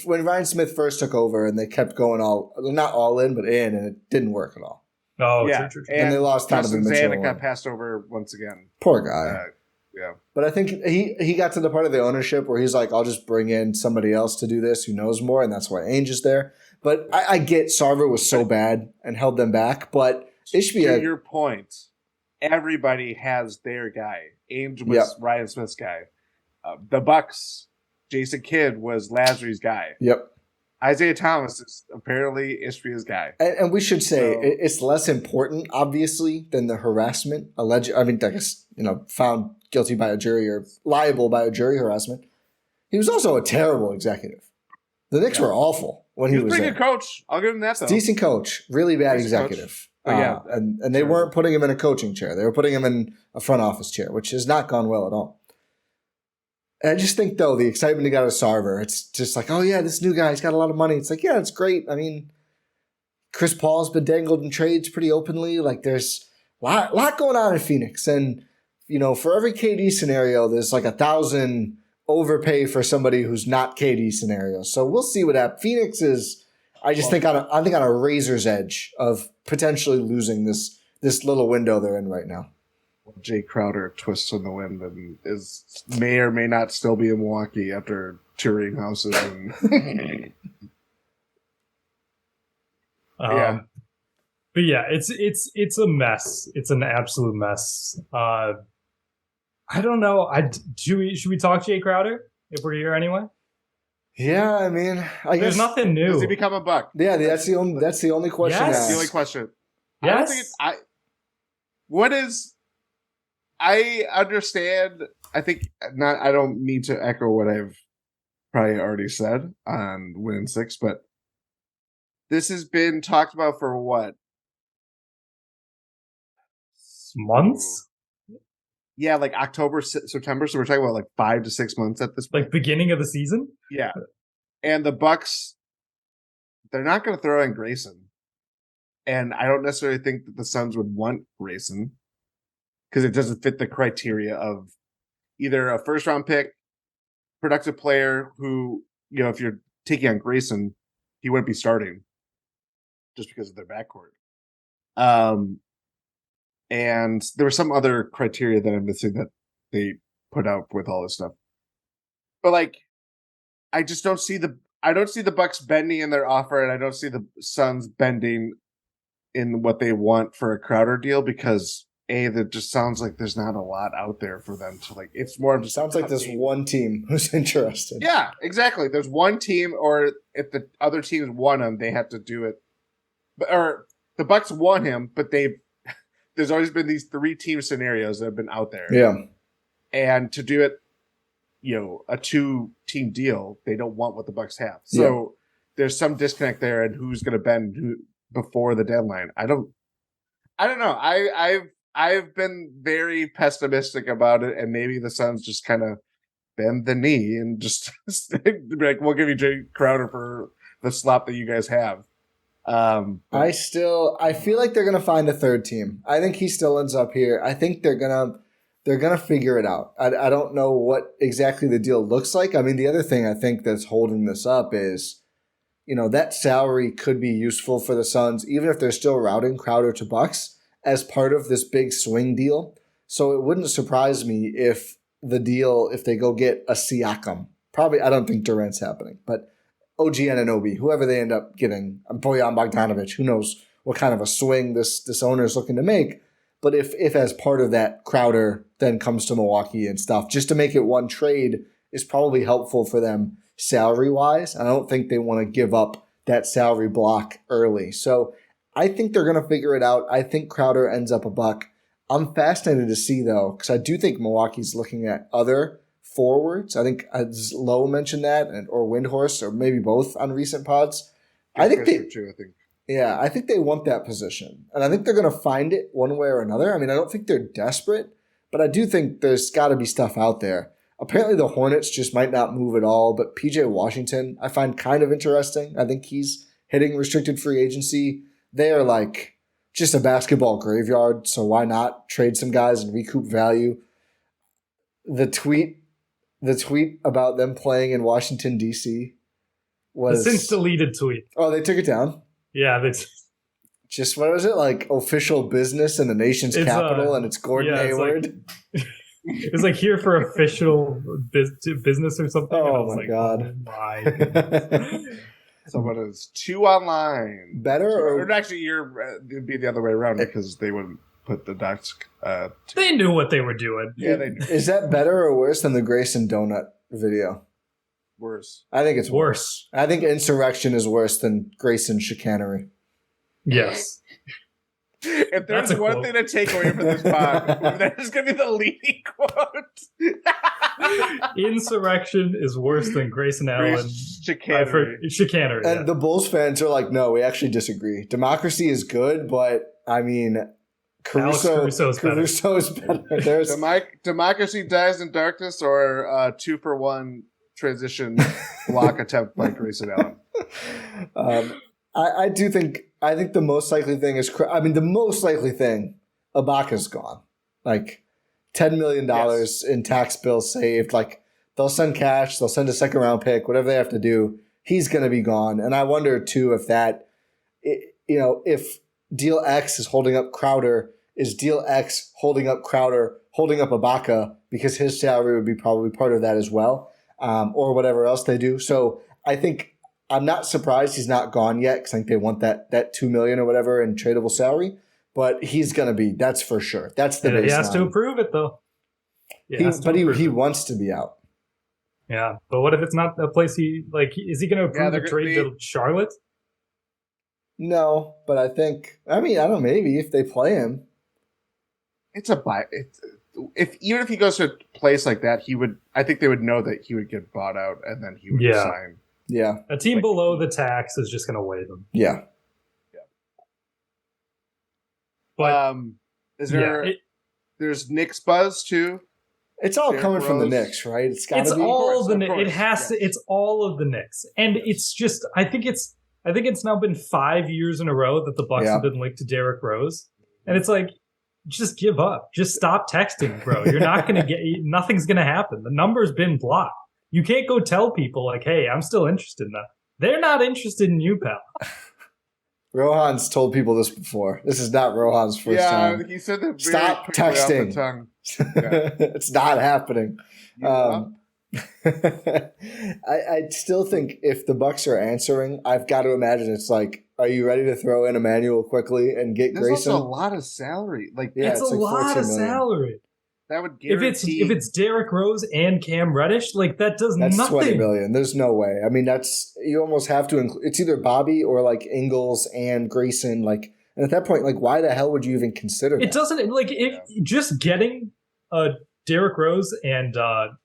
when Ryan Smith first took over, and they kept going not all in, but in, and it didn't work at all. Oh, yeah, true. And they lost Donovan Mitchell. Zanuck got passed over once again. Poor guy. Yeah, but I think he got to the part of the ownership where he's like, I'll just bring in somebody else to do this who knows more, and that's why Ainge is there. But I get Sarver was so bad and held them back, but Ishbia. To your point. Everybody has their guy. Ainge was Ryan Smith's guy. The Bucks, Jason Kidd was Lasry's guy. Yep. Isaiah Thomas is apparently Ishbia's guy. And we should say it's less important, obviously, than the harassment. Found guilty by a jury or liable by a jury harassment. He was also a terrible executive. The Knicks were awful when he was pretty there. Good coach. I'll give him that, though. Decent coach. Really bad executive. And they weren't putting him in a coaching chair. They were putting him in a front office chair, which has not gone well at all. And I just think, though, the excitement he got out of Sarver, it's just like, oh, yeah, this new guy, he's got a lot of money. It's like, yeah, it's great. I mean, Chris Paul's been dangled in trades pretty openly. Like, there's a lot going on in Phoenix. And, for every KD scenario, there's like 1,000 overpay for somebody who's not KD scenario. So we'll see what happens. Phoenix is, I think on a razor's edge of potentially losing this little window they're in right now. Jae Crowder twists in the wind and may or may not still be in Milwaukee after touring houses and yeah. But yeah, it's a mess. It's an absolute mess. I don't know. Should we talk Jae Crowder if we're here anyway? Yeah, I mean, I there's guess nothing new. Does he become a Buck? Yeah, that's the only question. Yes. That's the only question. Yes. I understand. I think not. I don't mean to echo what I've probably already said on Win in 6, but this has been talked about for what? Months? Yeah, like October, September. So we're talking about like 5 to 6 months at this point. Like beginning of the season? Yeah. And the Bucks, they're not going to throw in Grayson. And I don't necessarily think that the Suns would want Grayson because it doesn't fit the criteria of either a first round pick, productive player who, if you're taking on Grayson, he wouldn't be starting just because of their backcourt. And there was some other criteria that I'm missing that they put out with all this stuff. But like, I just don't see the Bucks bending in their offer, and I don't see the Suns bending in what they want for a Crowder deal because that just sounds like there's not a lot out there for them to like. It's more of just sounds like there's one team who's interested. Yeah, exactly. There's one team, or if the other teams want him, they have to do it. Or the Bucks want him, but there's always been these 3-team scenarios that have been out there. Yeah, and to do it, a 2-team deal, they don't want what the Bucks have. So there's some disconnect there, and who's going to bend before the deadline. I don't know. I've been very pessimistic about it, and maybe the Suns just kind of bend the knee and just be like, we'll give you Jae Crowder for the slop that you guys have. I feel like they're gonna find a third team. I think he still ends up here. I think they're gonna figure it out. I don't know what exactly the deal looks like. I mean, the other thing I think that's holding this up is, that salary could be useful for the Suns, even if they're still routing Crowder to Bucks as part of this big swing deal. So it wouldn't surprise me if they go get a Siakam. Probably, I don't think Durant's happening, but OG Anunoby, whoever they end up getting, Bojan Bogdanovic, who knows what kind of a swing this owner is looking to make. But if as part of that, Crowder then comes to Milwaukee and stuff, just to make it one trade is probably helpful for them salary-wise. I don't think they want to give up that salary block early. So I think they're going to figure it out. I think Crowder ends up a Buck. I'm fascinated to see, though, because I do think Milwaukee's looking at other forwards. I think Lowe mentioned that, or Windhorst, or maybe both on recent pods. I think they want that position, and I think they're going to find it one way or another. I mean, I don't think they're desperate, but I do think there's got to be stuff out there. Apparently, the Hornets just might not move at all, but PJ Washington I find kind of interesting. I think he's hitting restricted free agency. They are like just a basketball graveyard, so why not trade some guys and recoup value? The tweet about them playing in Washington, D.C. was... The since deleted tweet. Oh, they took it down? Yeah. Just, what was it? Like official business in the nation's capital, and it's Gordon Hayward? It's like here for official business or something. Oh, my God. Oh, my goodness. Someone is too online. Better or actually, it'd be the other way around because they wouldn't put the docs. They knew what they were doing. Yeah, they knew. Is that better or worse than the Grayson Donut video? Worse. I think it's worse. I think insurrection is worse than Grayson chicanery. Yes. If there's one thing to take away from this pod, that is going to be the leading quote. Insurrection is worse than Grayson Allen. Chicanery. And the Bulls fans are like, no, we actually disagree. Democracy is good, but I mean, Caruso is better. Democracy dies in darkness, or 2-for-1 transition block attempt by Grayson Allen. I think the most likely thing is, Ibaka's gone. Like $10 million in tax bills saved. Like They'll send cash. They'll send a second round pick, whatever they have to do. He's going to be gone. And I wonder, too, if that, if deal X is holding up Crowder, is deal X holding up Crowder, holding up Ibaka, because his salary would be probably part of that as well, or whatever else they do. So I think I'm not surprised he's not gone yet, because I think they want that $2 million or whatever in tradable salary. But he's going to be, that's for sure. That's the baseline. He has to approve it, though. He wants to be out. Yeah, but what if it's not a place is he going to approve a trade to Charlotte? No, but I don't know, maybe if they play him. It's a buy. Even if he goes to a place like that, I think they would know that he would get bought out and then he would resign. Yeah. A team below the tax is just going to waive him. Yeah. But is there there's Knicks buzz too? It's all coming from the Knicks, right? It's got to be. It's all of the Knicks. And it's just I think it's now been 5 years in a row that the Bucks have been linked to Derrick Rose. And it's like, just give up. Just stop texting, bro. You're not going to nothing's going to happen. The number's been blocked. You can't go tell people like, hey, I'm still interested in that. They're not interested in you, pal. Rohan's told people this before. This is not Rohan's first time. Yeah, he said that. Stop texting. It's not happening. I still think if the Bucks are answering, I've got to imagine it's like, are you ready to throw in Emmanuel quickly and get Grayson? There's also a lot of salary. It's a lot of salary. That would guarantee. If it's Derrick Rose and Cam Reddish, that's nothing. That's $20 million. There's no way. I mean, you almost have to include. It's either Bobby or Ingles and Grayson. And at that point, why the hell would you even consider that? It doesn't just getting Derrick Rose and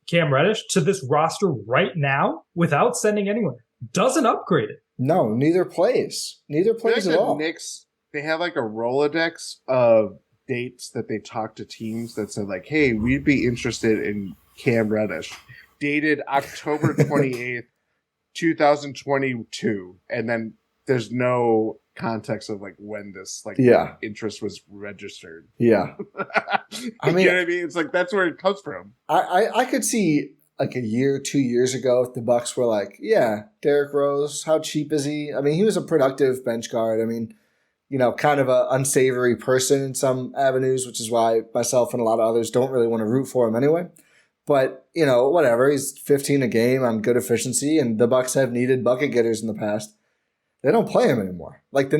Cam Reddish to this roster right now without sending anyone doesn't upgrade it. No, neither plays. Neither plays at all. Knicks, they have a Rolodex of dates that they talk to teams that said hey, we'd be interested in Cam Reddish, dated October 28th, 2022, and then there's no context of when this interest was registered. Yeah. I mean, you know what I mean? It's that's where it comes from. I could see a year, 2 years ago, if the Bucks were Derrick Rose, how cheap is he? I mean, he was a productive bench guard. I mean, kind of an unsavory person in some avenues, which is why myself and a lot of others don't really want to root for him anyway. But, whatever. He's 15 a game on good efficiency, and the Bucks have needed bucket getters in the past. They don't play him anymore. The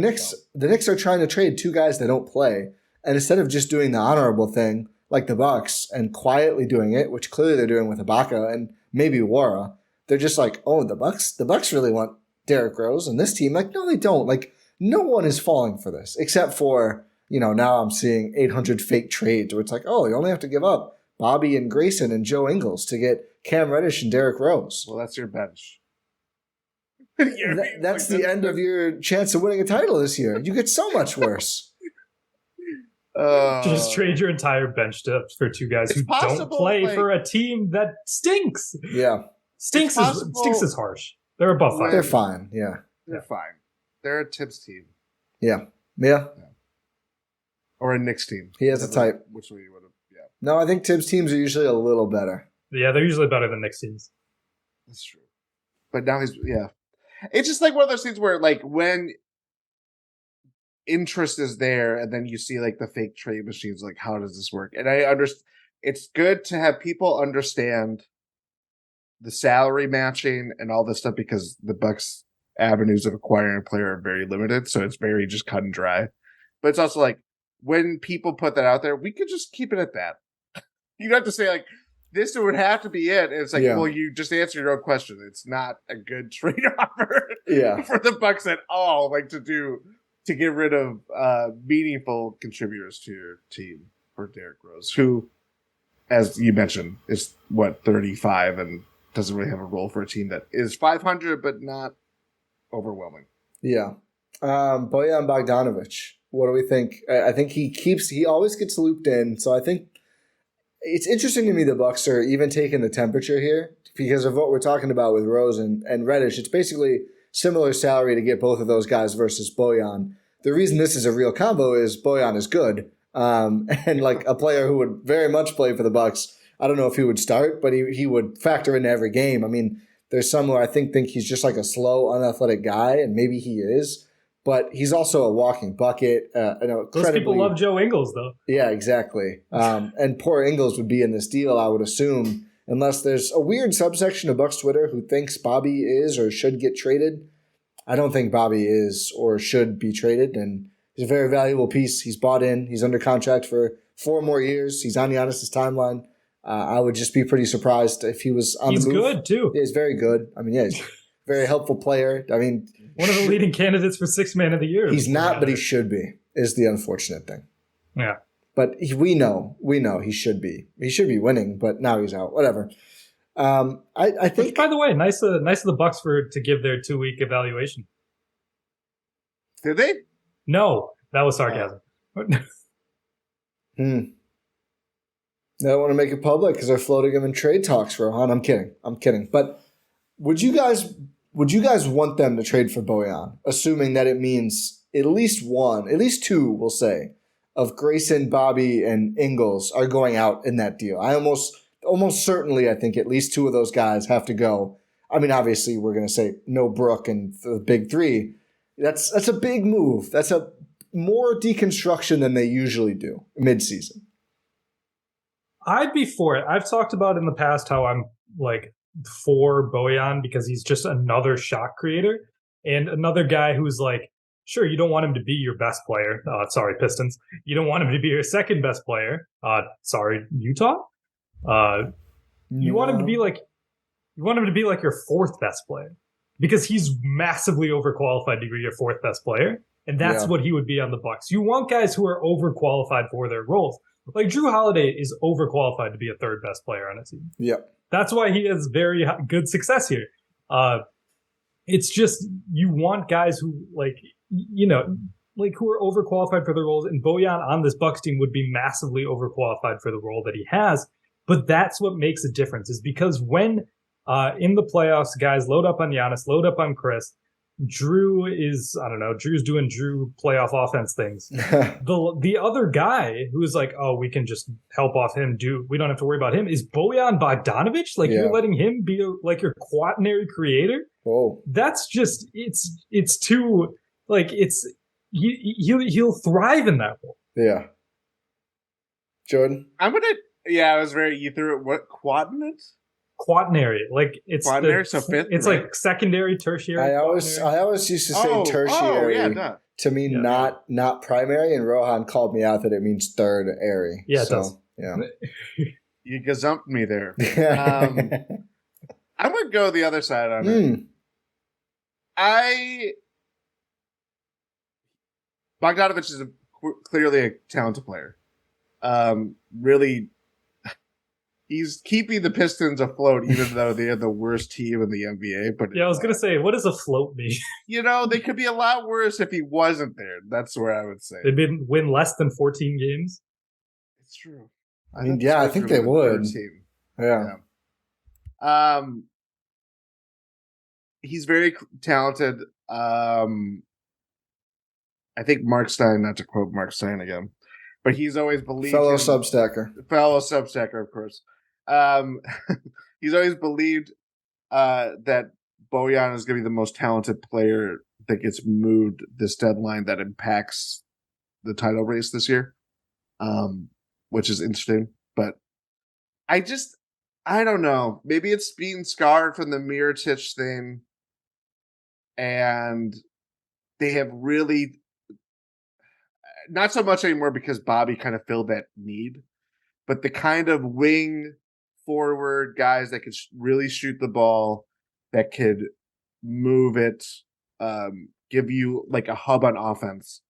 Knicks are trying to trade two guys they don't play, and instead of just doing the honorable thing like the Bucks and quietly doing it, which clearly they're doing with Ibaka and maybe Wara, they're just the Bucks really want Derrick Rose, and this team, no, they don't. No one is falling for this except for, now I'm seeing 800 fake trades where it's you only have to give up Bobby and Grayson and Joe Ingles to get Cam Reddish and Derrick Rose. Well, that's your bench. That's the end of your chance of winning a title this year. You get so much worse. Just trade your entire bench depth for two guys who don't play for a team that stinks. Yeah. Stinks is harsh. They're above 500. They're fine. Yeah. They're fine. They're a Tibbs team. Yeah. Yeah. Or a Knicks team. He has a type. Which way you would have, yeah. No, I think Tibbs teams are usually a little better. Yeah, they're usually better than Knicks teams. That's true. But now it's just one of those things where when interest is there and then you see the fake trade machines, how does this work? And I understand it's good to have people understand the salary matching and all this stuff because the Bucks avenues of acquiring a player are very limited, so it's very just cut and dry. But it's also when people put that out there, we could just keep it at that. You don't have to say this would have to be it. And it's well, you just answered your own question. It's not a good trade offer for the Bucks at all. To get rid of meaningful contributors to your team for Derrick Rose, who, as you mentioned, is 35 and doesn't really have a role for a team that is 500 but not overwhelming. Yeah. Bojan Bogdanovic. What do we think? I think he always gets looped in. So I think it's interesting to me the Bucks are even taking the temperature here because of what we're talking about with Rose and Reddish. It's basically similar salary to get both of those guys versus Bojan. The reason this is a real combo is Bojan is good. And a player who would very much play for the Bucks I don't know if he would start, but he would factor into every game. I mean, there's some who I think he's just like a slow, unathletic guy, and maybe he is. But he's also a walking bucket. Those people love Joe Ingles, though. Yeah, exactly. And poor Ingles would be in this deal, I would assume, unless there's a weird subsection of Bucks Twitter who thinks Bobby is or should get traded. I don't think Bobby is or should be traded, and he's a very valuable piece. He's bought in. He's under contract for 4 more years. He's on Giannis's timeline. I would just be pretty surprised if he was on the move. He's good, too. Yeah, he's very good. I mean, yeah, he's a very helpful player. I mean, one of the leading candidates for Sixth Man of the Year. He's not, but he should be, is the unfortunate thing. Yeah. But we know he should be. He should be winning, but now he's out. Whatever. I think. Which, by the way, nice of the Bucks to give their 2-week evaluation. Did they? No, that was sarcasm. They don't want to make it public because they're floating him in trade talks, Rohan. I'm kidding. But would you guys want them to trade for Bojan, assuming that it means at least 2, we'll say, of Grayson, Bobby, and Ingles are going out in that deal? I almost certainly, I think at least 2 of those guys have to go. I mean, obviously, we're going to say no Brook and the big 3. That's a big move. That's a more deconstruction than they usually do midseason. I'd be for it. I've talked about in the past how I'm like for Bojan because he's just another shot creator and another guy who's like, sure, you don't want him to be your best player. Sorry, Pistons. You don't want him to be your second best player. Sorry, Utah. You want him to be like your 4th best player because he's massively overqualified to be your 4th best player, and that's what he would be on the Bucks. You want guys who are overqualified for their roles. Like Drew Holiday is overqualified to be a 3rd best player on a team. Yep. That's why he has very good success here. It's just you want guys who who are overqualified for their roles, and Bojan on this Bucks team would be massively overqualified for the role that he has. But that's what makes a difference, is because when in the playoffs, guys load up on Giannis, load up on Chris, Drew's doing Drew playoff offense things. The other guy who's like, oh, we can just help off him. We don't have to worry about him. Is Bojan Bogdanovic? You're letting him be your quaternary creator? Whoa. That's just it's too he'll thrive in that role. Yeah. Jordan, you threw it. What quaternary? Quaternary, it's quaternary, so 5th. It's right? Like secondary, tertiary. I always used to say tertiary to mean not primary, and Rohan called me out that it means third-ary. Yeah, it does. Yeah, you gazumped me there. I'm gonna go the other side on it. Bogdanovic is clearly a talented player. Really. He's keeping the Pistons afloat, even though they're the worst team in the NBA. But I was going to say, what does afloat mean? They could be a lot worse if he wasn't there. That's where I would say. They'd win less than 14 games? It's true. I think they would. Yeah. He's very talented. I think Mark Stein, not to quote Mark Stein again, but he's always believed. Fellow Substacker, of course. He's always believed that Bojan is going to be the most talented player that gets moved this deadline that impacts the title race this year, which is interesting. But I don't know. Maybe it's being scarred from the Mirotic thing, and they have really not so much anymore because Bobby kind of filled that need, but the kind of wing forward guys that could really shoot the ball, that could move it, give you like a hub on offense.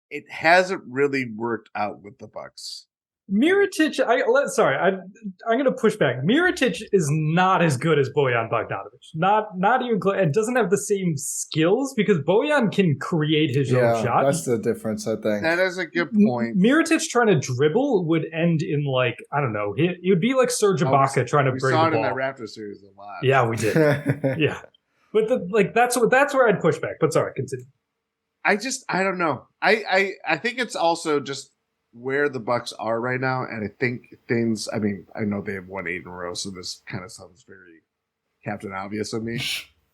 It hasn't really worked out with the Bucks. Mirotic, I'm going to push back. Mirotic is not as good as Bojan Bogdanovic. Not even close. It doesn't have the same skills because Bojan can create his own shot. That's the difference, I think. That is a good point. Mirotic trying to dribble would end in it would be like Serge Ibaka trying to bring the ball. We saw it in that Raptors series a lot. Yeah, we did. Yeah. But that's where I'd push back. But sorry, continue. I don't know. I think it's also just where the Bucks are right now, and I think things. I mean, I know they have won 8 in a row, so this kind of sounds very Captain Obvious of me.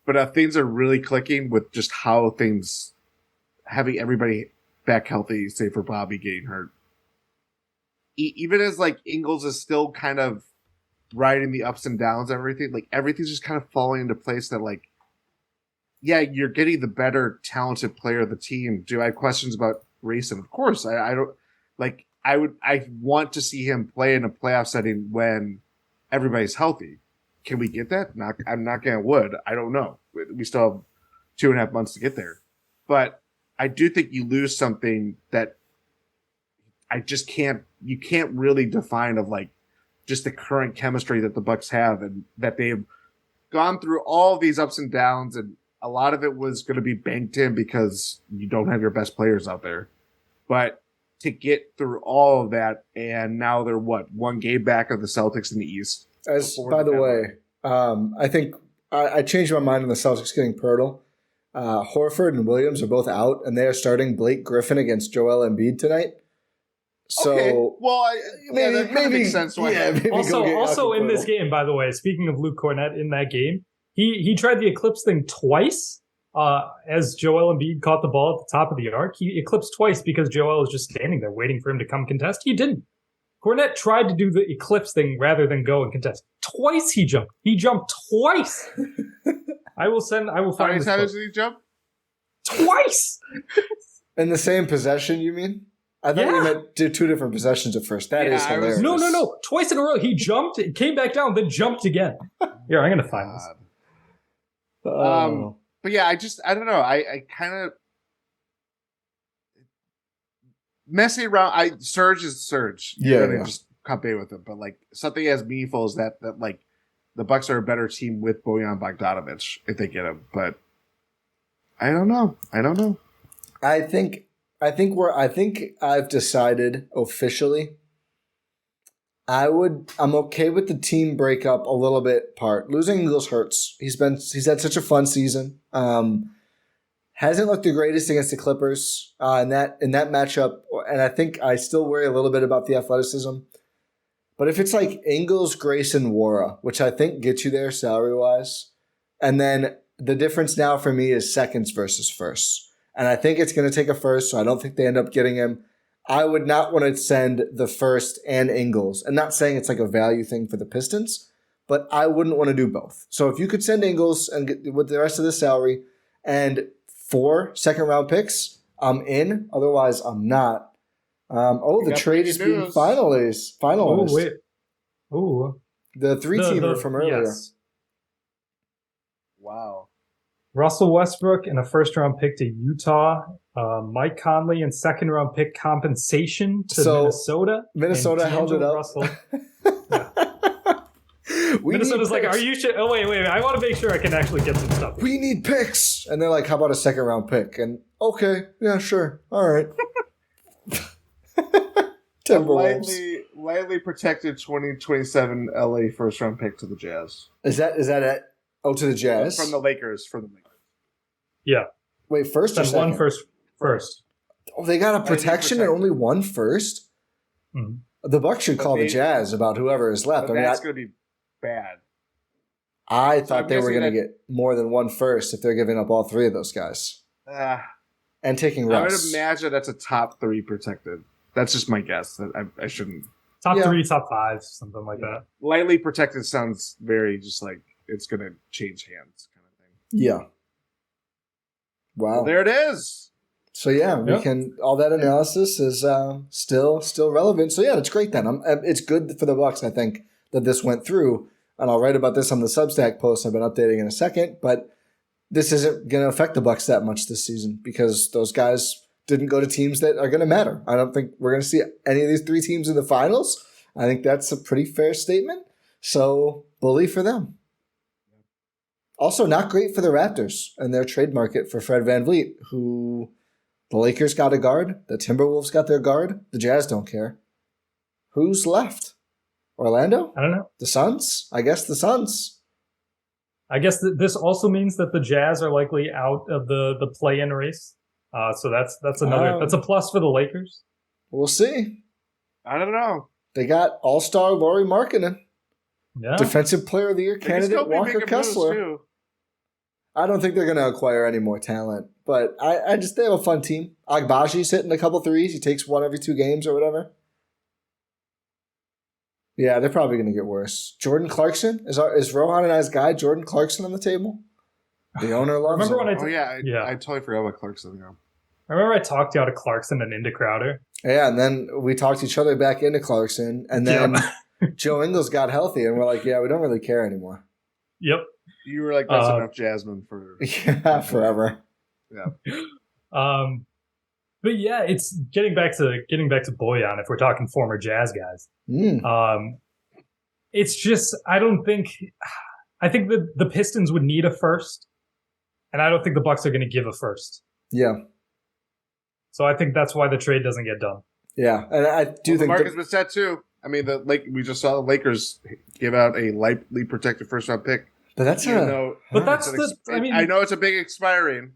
But things are really clicking with just how things, having everybody back healthy, save for Bobby getting hurt. Even as like Ingles is still kind of riding the ups and downs and everything, like everything's just kind of falling into place that like, yeah, you're getting the better talented player of the team. Do I have questions about Grayson? Of course. I don't like, I want to see him play in a playoff setting when everybody's healthy. Can we get that? I'm not going to wood. I don't know. We still have 2.5 months to get there, but I do think you lose something that I just you can't really define of like just the current chemistry that the Bucks have, and that they've gone through all these ups and downs, and a lot of it was going to be banked in because you don't have your best players out there. But to get through all of that, and now they're one game back of the Celtics in the East. By the way, I think I changed my mind on the Celtics getting Poeltl. Horford and Williams are both out, and they are starting Blake Griffin against Joel Embiid tonight. So, okay. Well, that kind of makes sense. Also in this game, by the way, speaking of Luke Cornett in that game, he tried the eclipse thing twice. As Joel Embiid caught the ball at the top of the arc, he eclipsed twice because Joel was just standing there waiting for him to come contest. He didn't. Cornett tried to do the eclipse thing rather than go and contest. Twice he jumped. He jumped twice. I will find How many times did he jump? Twice. In the same possession, you mean? I thought you meant do 2 different possessions at first. That is hilarious. No. Twice in a row. He jumped, came back down, then jumped again. Here, I'm going to find this. But yeah, I don't know. I kind of messing around. Surge is Surge. You're gonna just compete with him. But like something as meaningful as that like the Bucks are a better team with Bojan Bogdanovic if they get him. But I don't know. I think I've decided officially. I'm okay with the team breakup a little bit part. Losing Ingles hurts. He's had such a fun season. Hasn't looked the greatest against the Clippers in that matchup, and I think I still worry a little bit about the athleticism. But if it's like Ingles, Grayson, Wara, which I think gets you there salary wise, and then the difference now for me is seconds versus firsts, and I think it's going to take a first, so I don't think they end up getting him. I would not want to send the first and Ingles. I'm not saying it's like a value thing for the Pistons, but I wouldn't want to do both. So if you could send Ingles and get with the rest of the salary and 4 second-round picks, I'm in. Otherwise, I'm not. The trade is being finalized. Oh, wait. Ooh. The 3-teamer from earlier. Yes. Wow. Russell Westbrook and a first-round pick to Utah. Mike Conley and second-round pick compensation to Minnesota. Minnesota held it up. Minnesota's like, are you sure? Oh, wait. I want to make sure I can actually get some stuff. We need picks. And they're like, how about a second-round pick? And okay, yeah, sure. All right. Timberwolves. Lightly protected 2027 LA first-round pick to the Jazz. Is that it? Oh, to the Jazz? From the Lakers. Yeah. Wait, first or second? One first. Oh, they got a protection and only one first? Mm-hmm. The Bucks should call the Jazz about whoever is left. That's going to be bad. I thought they were going to get more than one first if they're giving up all 3 of those guys. And taking Russ. I would imagine that's a top 3 protected. That's just my guess. I shouldn't. Top 3, top 5, something like that. Lightly protected sounds very just like it's going to change hands kind of thing. Yeah. Wow. Well, there it is. So yeah, we can. All that analysis is still relevant. So yeah, it's great then. It's good for the Bucks. I think that this went through, and I'll write about this on the Substack post I've been updating in a second. But this isn't going to affect the Bucks that much this season because those guys didn't go to teams that are going to matter. I don't think we're going to see any of these 3 teams in the finals. I think that's a pretty fair statement. So bully for them. Also, not great for the Raptors and their trade market for Fred VanVleet, who the Lakers got a guard, the Timberwolves got their guard, the Jazz don't care. Who's left? Orlando? I don't know. The Suns? I guess the Suns. I guess this also means that the Jazz are likely out of the play-in race. So that's a plus for the Lakers. We'll see. I don't know. They got All-Star Lauri Markkanen, Yeah. Defensive Player of the Year candidate Walker Kessler. I don't think they're going to acquire any more talent, but I just they have a fun team. Agbaji's hitting a couple threes. He takes one every 2 games or whatever. Yeah, they're probably going to get worse. Jordan Clarkson is Rohan and I's guy. Jordan Clarkson on the table. The owner loves him. I totally forgot about Clarkson. Yeah. I remember I talked you out of Clarkson and into Crowder. Yeah, and then we talked each other back into Clarkson, and then Joe Ingles got healthy, and we're like, yeah, we don't really care anymore. Yep. You were like, that's enough Jasmine for forever. Yeah. But yeah, it's getting back to Bojan. If we're talking former Jazz guys, it's just I think the Pistons would need a first, and I don't think the Bucks are going to give a first. Yeah. So I think that's why the trade doesn't get done. Yeah, and I do think the market's been set too. I mean, we just saw the Lakers give out a lightly protected first-round pick. But that's I know it's a big expiring.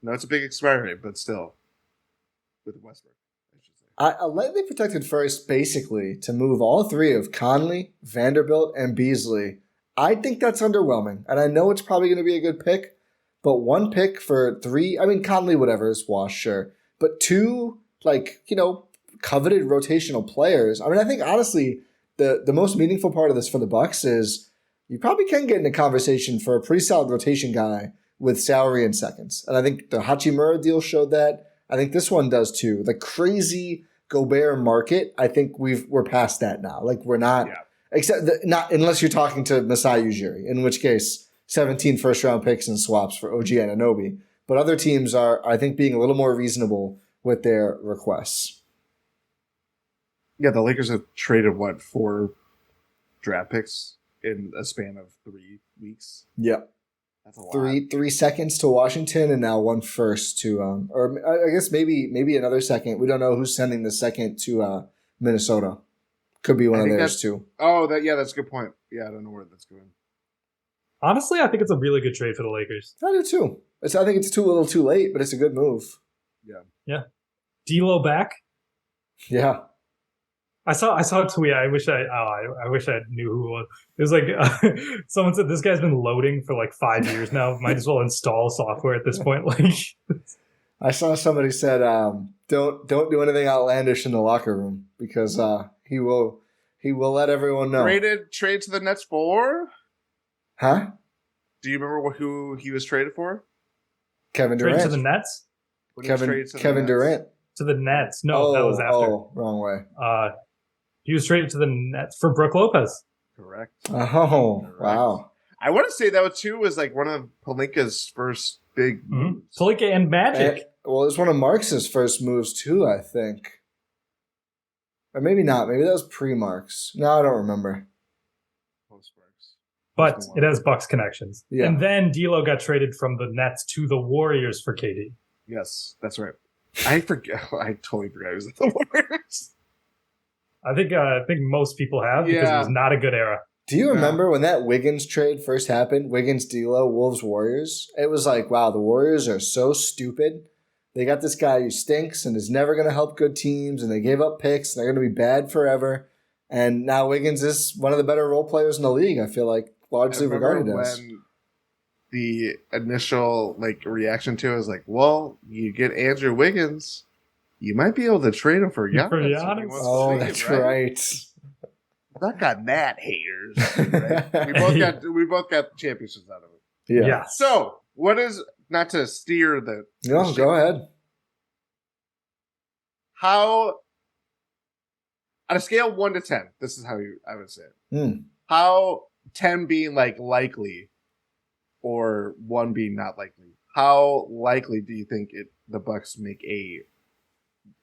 No, it's a big expiring, but still, with Westbrook, I should say. A lightly protected first, basically, to move all 3 of Conley, Vanderbilt, and Beasley. I think that's underwhelming, and I know it's probably going to be a good pick, but 1 pick for 3. I mean, Conley, whatever, is washed, sure, but 2, coveted rotational players. I mean, I think honestly, the most meaningful part of this for the Bucks is you probably can get in a conversation for a pretty solid rotation guy with salary and seconds. And I think the Hachimura deal showed that. I think this one does too. The crazy Gobert market, I think we're past that now. Like we're not, not unless you're talking to Masai Ujiri, in which case 17 first-round picks and swaps for OG Anunoby. But other teams are, I think, being a little more reasonable with their requests. Yeah, the Lakers have traded, 4 draft picks in a span of 3 weeks? Yeah. That's a lot. 3 seconds to Washington and now 1 first to, or I guess maybe another second. We don't know who's sending the second to Minnesota. Could be one of theirs too. Oh, that's a good point. Yeah, I don't know where that's going. Honestly, I think it's a really good trade for the Lakers. I do too. I think it's a little too late, but it's a good move. Yeah. Yeah. D'Lo back? Yeah. I saw a tweet. I wish I knew who it was. It was like someone said this guy's been loading for like 5 years now. Might as well install software at this point. Like, I saw somebody said, "Don't do anything outlandish in the locker room because he will let everyone know." Trade to the Nets for? Huh? Do you remember who he was traded for? Kevin Durant. Trade to the Nets. Kevin Durant. To the Nets. No, that was after. Oh, wrong way. He was traded to the Nets for Brook Lopez. Correct. Oh, Correct. Wow. I want to say that too was like one of Pelinka's first big moves. Pelinka and Magic. It was one of Marks' first moves too, I think. Or maybe not. Maybe that was pre-Marks. No, I don't remember. Post-Marks. But it has Bucks connections. Yeah. And then D'Lo got traded from the Nets to the Warriors for KD. Yes, that's right. I totally forgot he was at the Warriors. I think most people have because it was not a good era. Do you remember when that Wiggins trade first happened? Wiggins, D'Lo, Wolves, Warriors. It was like, wow, the Warriors are so stupid. They got this guy who stinks and is never going to help good teams, and they gave up picks. And they're going to be bad forever. And now Wiggins is one of the better role players in the league. I feel like largely regarded as. When the initial reaction to it was like, well, you get Andrew Wiggins, you might be able to trade him for Giannis. Oh, that's right. Not got that haters. Right? we both got championships out of it. Yeah. So, what is not to steer the? No, go ahead. How on a scale of 1 to 10, this is how I would say it. How 10 being likely, or 1 being not likely? How likely do you think the Bucks make a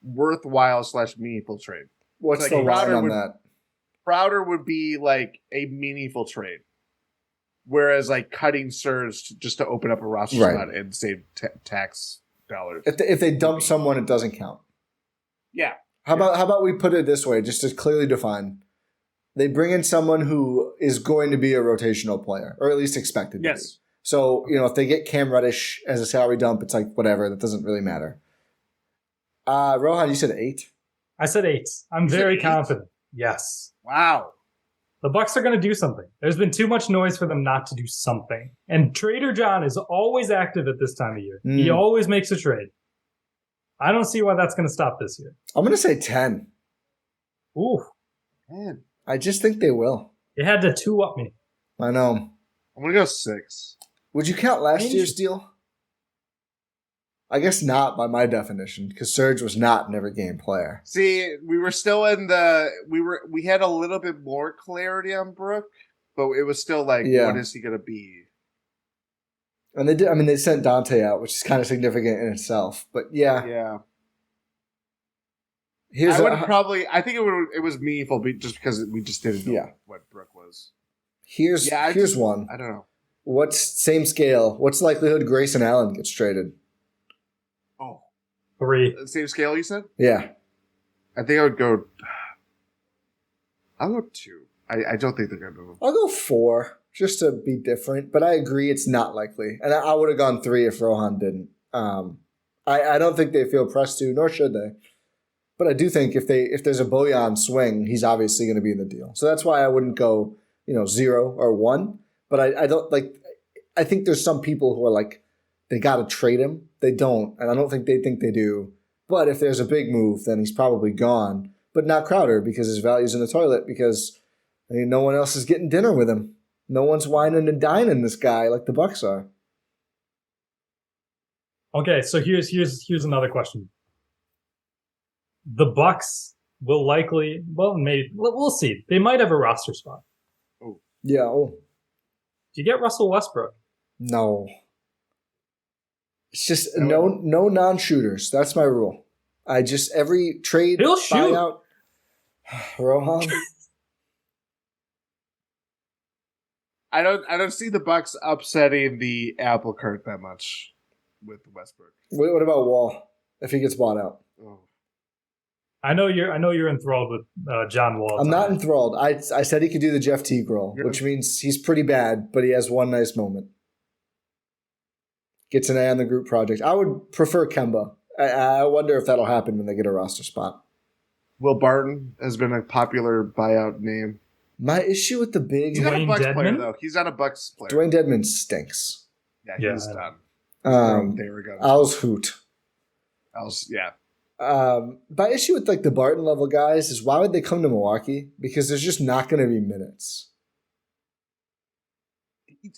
worthwhile / meaningful trade? What's the line on that? Crowder would be a meaningful trade, whereas cutting Serge just to open up a roster spot and save tax dollars. If they dump someone, it doesn't count. Yeah. How about we put it this way, just to clearly define? They bring in someone who is going to be a rotational player, or at least expected to be. So, if they get Cam Reddish as a salary dump, it's whatever. That doesn't really matter. Rohan, you said 8? I said 8. I'm very confident. Yes. Wow. The Bucks are going to do something. There's been too much noise for them not to do something. And Trader John is always active at this time of year. He always makes a trade. I don't see why that's going to stop this year. I'm going to say 10. Ooh. Man. I just think they will. You had to 2-up me. I know. I'm going to go 6. Would you count last year's deal? I guess not by my definition, because Serge was not an every game player. See, we were still in we had a little bit more clarity on Brook, but it was still like, what is he going to be? And they did. I mean, they sent Dante out, which is kind of significant in itself. But yeah. I think it was meaningful just because we just didn't know what Brook was. Here's one. I don't know. What's same scale? What's the likelihood Grayson Allen gets traded? 3. Same scale you said? Yeah. I think I would go. I'll go 2. I don't think they're going to move. I'll go 4 just to be different, but I agree it's not likely. And I would have gone 3 if Rohan didn't. I don't think they feel pressed to, nor should they. But I do think if there's a Bojan swing, he's obviously going to be in the deal. So that's why I wouldn't go 0 or 1. But I don't like. I think there's some people who are like, they got to trade him. They don't, and I don't think they think they do. But if there's a big move, then he's probably gone. But not Crowder, because his value's in the toilet, because no one else is getting dinner with him. No one's whining and dining this guy like the Bucks are. Okay, so here's another question. The Bucks will likely, maybe we'll see. They might have a roster spot. Oh. Yeah. Oh. Do you get Russell Westbrook? No. It's just no non-shooters. That's my rule. Every trade, he'll shoot. Buyout, Rohan. I don't see the Bucks upsetting the apple cart that much with Westbrook. What about Wall if he gets bought out? Oh. I know you're enthralled with John Wall. I'm not enthralled. I said he could do the Jeff Teague role, which means he's pretty bad, but he has one nice moment. Gets an A on the group project. I would prefer Kemba. I wonder if that'll happen when they get a roster spot. Will Barton has been a popular buyout name. My issue with the big... He's not a Bucks player, though. He's not a Bucks player. Dwayne Dedmon stinks. Yeah, he's done. Al's hoot. Yeah. My issue with the Barton level guys is why would they come to Milwaukee? Because there's just not going to be minutes.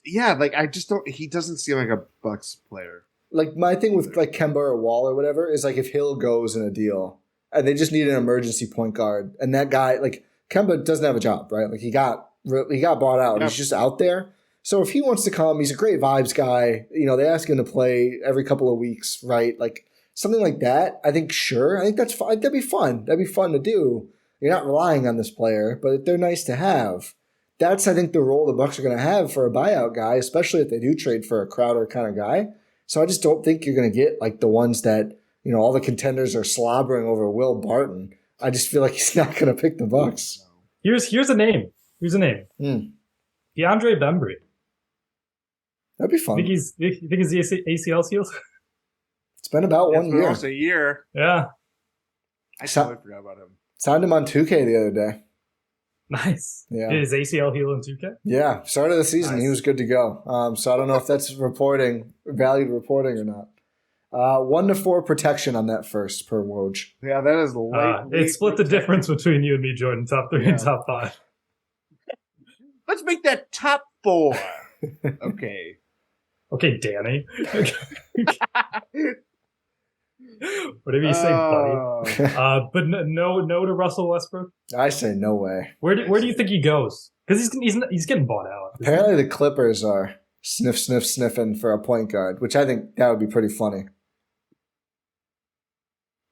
Yeah, I just don't. He doesn't seem like a Bucks player. My thing with Kemba or Wall or whatever is if Hill goes in a deal and they just need an emergency point guard, and that guy Kemba doesn't have a job, right? He got bought out. Yep. He's just out there. So if he wants to come, he's a great vibes guy. They ask him to play every couple of weeks, right? Something like that. I think sure. I think that's fine. That'd be fun. That'd be fun to do. You're not relying on this player, but they're nice to have. That's, I think, the role the Bucks are going to have for a buyout guy, especially if they do trade for a Crowder kind of guy. So I just don't think you're going to get the ones that, all the contenders are slobbering over Will Barton. I just feel like he's not going to pick the Bucks. Here's a name. DeAndre Bembry. That'd be fun. You think his ACL healed? It's been about 1 year. Almost a year. Yeah. I totally forgot about him. Signed him on 2K the other day. Nice. Yeah. Did his ACL heal in 2K? Yeah. Start of the season, He was good to go. So I don't know if that's valued reporting or not. 1 to 4 protection on that first per Woj. Yeah, that is late. It split the difference between you and me, Jordan. Top 3 and top 5. Let's make that top 4. Okay. Okay, Danny. Whatever you say, buddy. But no to Russell Westbrook. I say no way. Where do you think he goes? Because he's getting bought out. Apparently, the Clippers are sniffing for a point guard, which I think that would be pretty funny.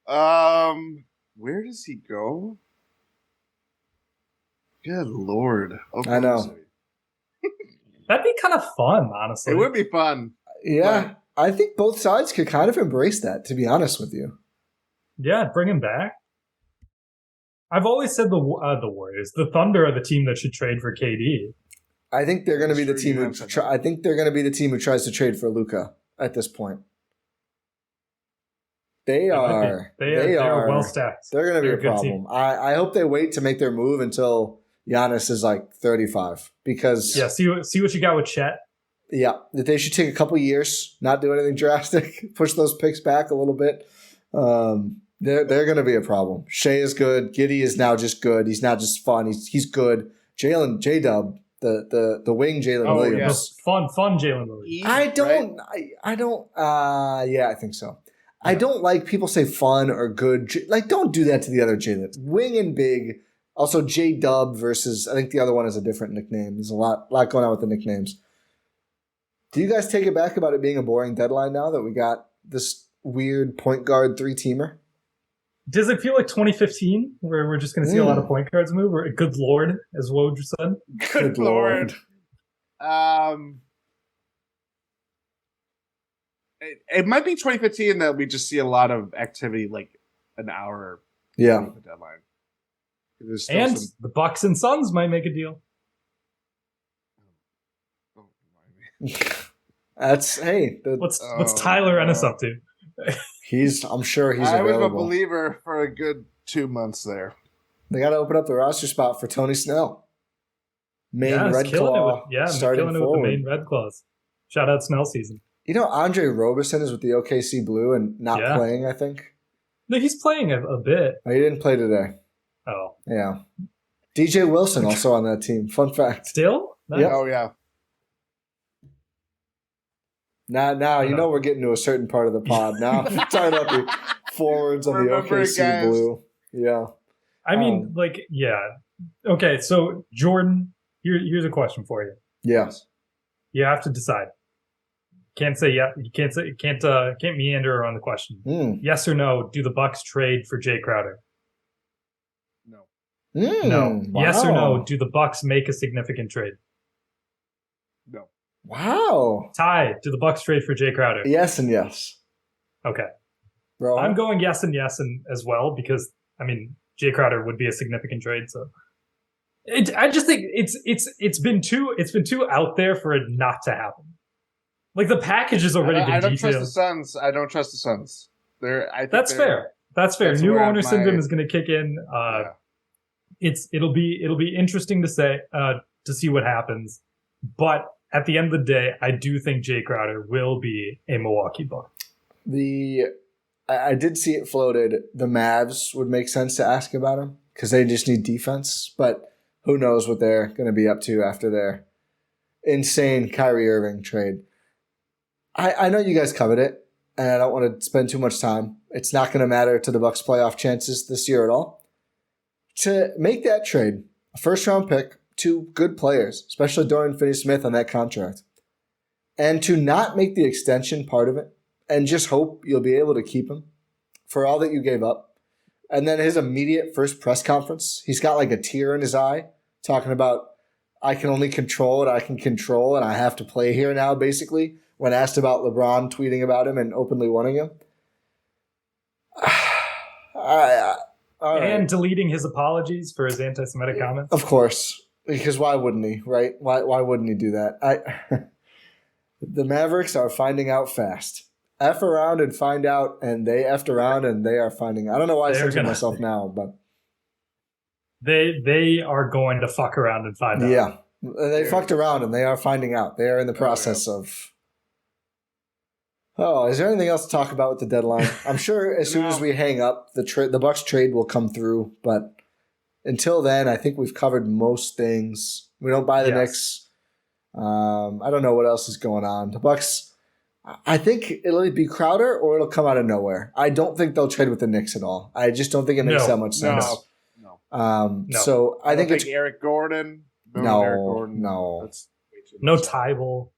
Where does he go? Good Lord! I know. That'd be kind of fun, honestly. It would be fun. Yeah, I think both sides could kind of embrace that, to be honest with you. Yeah, bring him back. I've always said the Warriors, the Thunder are the team that should trade for KD. I think they're going to be the team I think they're going to be the team who tries to trade for Luka at this point. They are. They are well stacked. They're going to be a good problem. team. I hope they wait to make their move until Giannis is like 35 because see what you got with Chet. Yeah, that they should take a couple years, not do anything drastic, push those picks back a little bit. They're going to be a problem. Shea is good. Giddey is now just good. He's not just fun. He's good. J-Dub, the wing Jalen Williams. Fun Jalen Williams. I don't. Yeah, I think so. Yeah. I don't like people say fun or good. Like, don't do that to the other Jalen. Wing and big. Also, J-Dub versus, I think the other one is a different nickname. There's a lot going on with the nicknames. Do you guys take it back about it being a boring deadline now that we got this weird point guard 3-teamer? Does it feel like 2015 where we're just going to see a lot of point guards move? Or good Lord, as Woj said? Good Lord. It might be 2015 that we just see a lot of activity like an hour before the deadline. And the Bucks and Suns might make a deal. That's what's Tyler Ennis up to? I'm sure he's I available. was a believer for a good 2 months there. They got to open up the roster spot for Tony Snell. Red Claw. Starting killing it with the main Red Claws. Shout out Snell season. You know, Andre Roberson is with the OKC Blue and not playing, I think. No, he's playing a bit. Oh, he didn't play today. Oh. Yeah. DJ Wilson also on that team. Fun fact. Still? Nice. Yeah. Oh, yeah. Now you know we're getting to a certain part of the pod. Now I'm talking about the forwards on the OKC Blue. Yeah. I mean, Okay, so Jordan, here's a question for you. Yes. You have to decide. Can't say You can't meander on the question. Yes or no? Do the Bucks trade for Jae Crowder? No. No. Wow. Yes or no? Do the Bucks make a significant trade? No. Wow. Ty, do the Bucks trade for Jae Crowder? Yes and yes. Okay. Bro, I'm going yes and as well because Jae Crowder would be a significant trade. So I just think it's been too out there for it not to happen. Like the package has already been detailed. I don't trust the Suns. That's fair. That's fair. New owner syndrome is going to kick in. It'll be interesting to see what happens. But at the end of the day, I do think Jae Crowder will be a Milwaukee Buck. I did see it floated. The Mavs would make sense to ask about him because they just need defense. But who knows what they're going to be up to after their insane Kyrie Irving trade. I know you guys covered it, and I don't want to spend too much time. It's not going to matter to the Bucks' playoff chances this year at all. To make that trade, a first-round pick, 2 good players, especially Dorian Finney-Smith on that contract, and to not make the extension part of it and just hope you'll be able to keep him for all that you gave up. And then his immediate first press conference, he's got like a tear in his eye talking about, I can only control what I can control and I have to play here now, basically, when asked about LeBron tweeting about him and openly wanting him. And deleting his apologies for his anti-Semitic comments. Of course. Because why wouldn't he, right? Why wouldn't he do that? The Mavericks are finding out fast. F around and find out, and they effed around and they are finding out. I don't know why I said to myself now, but they are going to fuck around and find out. Yeah. They fucked around and they are finding out. They are in the process of... Oh, is there anything else to talk about with the deadline? I'm sure as soon as we hang up, the Bucks trade will come through, but until then, I think we've covered most things. We don't buy the Knicks. I don't know what else is going on. The Bucks, I think it'll either be Crowder or it'll come out of nowhere. I don't think they'll trade with the Knicks at all. I just don't think it makes that much sense. No. So I think it's Eric Gordon. No. No Tybal.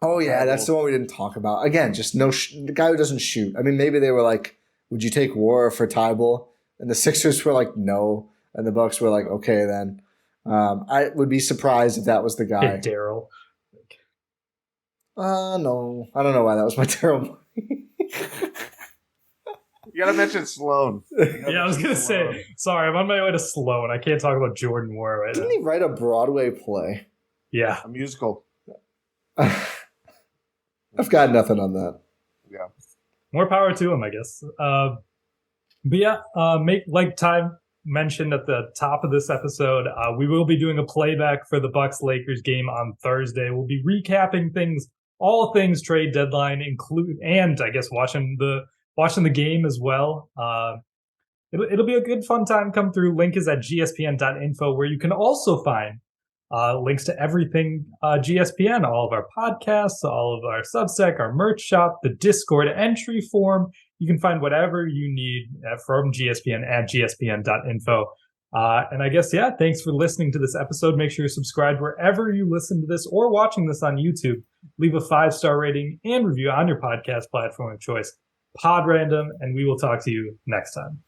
Oh, yeah, that's the one we didn't talk about. Again, just the guy who doesn't shoot. I mean, maybe they were like, would you take War for Tybal? And the Sixers were like, no. And the Bucks were like, okay, then. I would be surprised if that was the guy. Daryl. No. I don't know why that was my Daryl. You got to mention Sloan. I was going to say, sorry, I'm on my way to Sloan. I can't talk about Jordan War right now. Didn't he write a Broadway play? Yeah. A musical. I've got nothing on that. Yeah. more power to him, I guess. But yeah, like Ti mentioned at the top of this episode, we will be doing a playback for the Bucks-Lakers game on Thursday. We'll be recapping all things trade deadline, and I guess watching the game as well. It'll be a good fun time come through. Link is at gspn.info, where you can also find links to everything GSPN, all of our podcasts, all of our Substack, our merch shop, the Discord entry form. You can find whatever you need from GSPN at gspn.info. And I guess, yeah, thanks for listening to this episode. Make sure you're subscribed wherever you listen to this or watching this on YouTube. Leave a 5-star rating and review on your podcast platform of choice. Pod Random, and we will talk to you next time.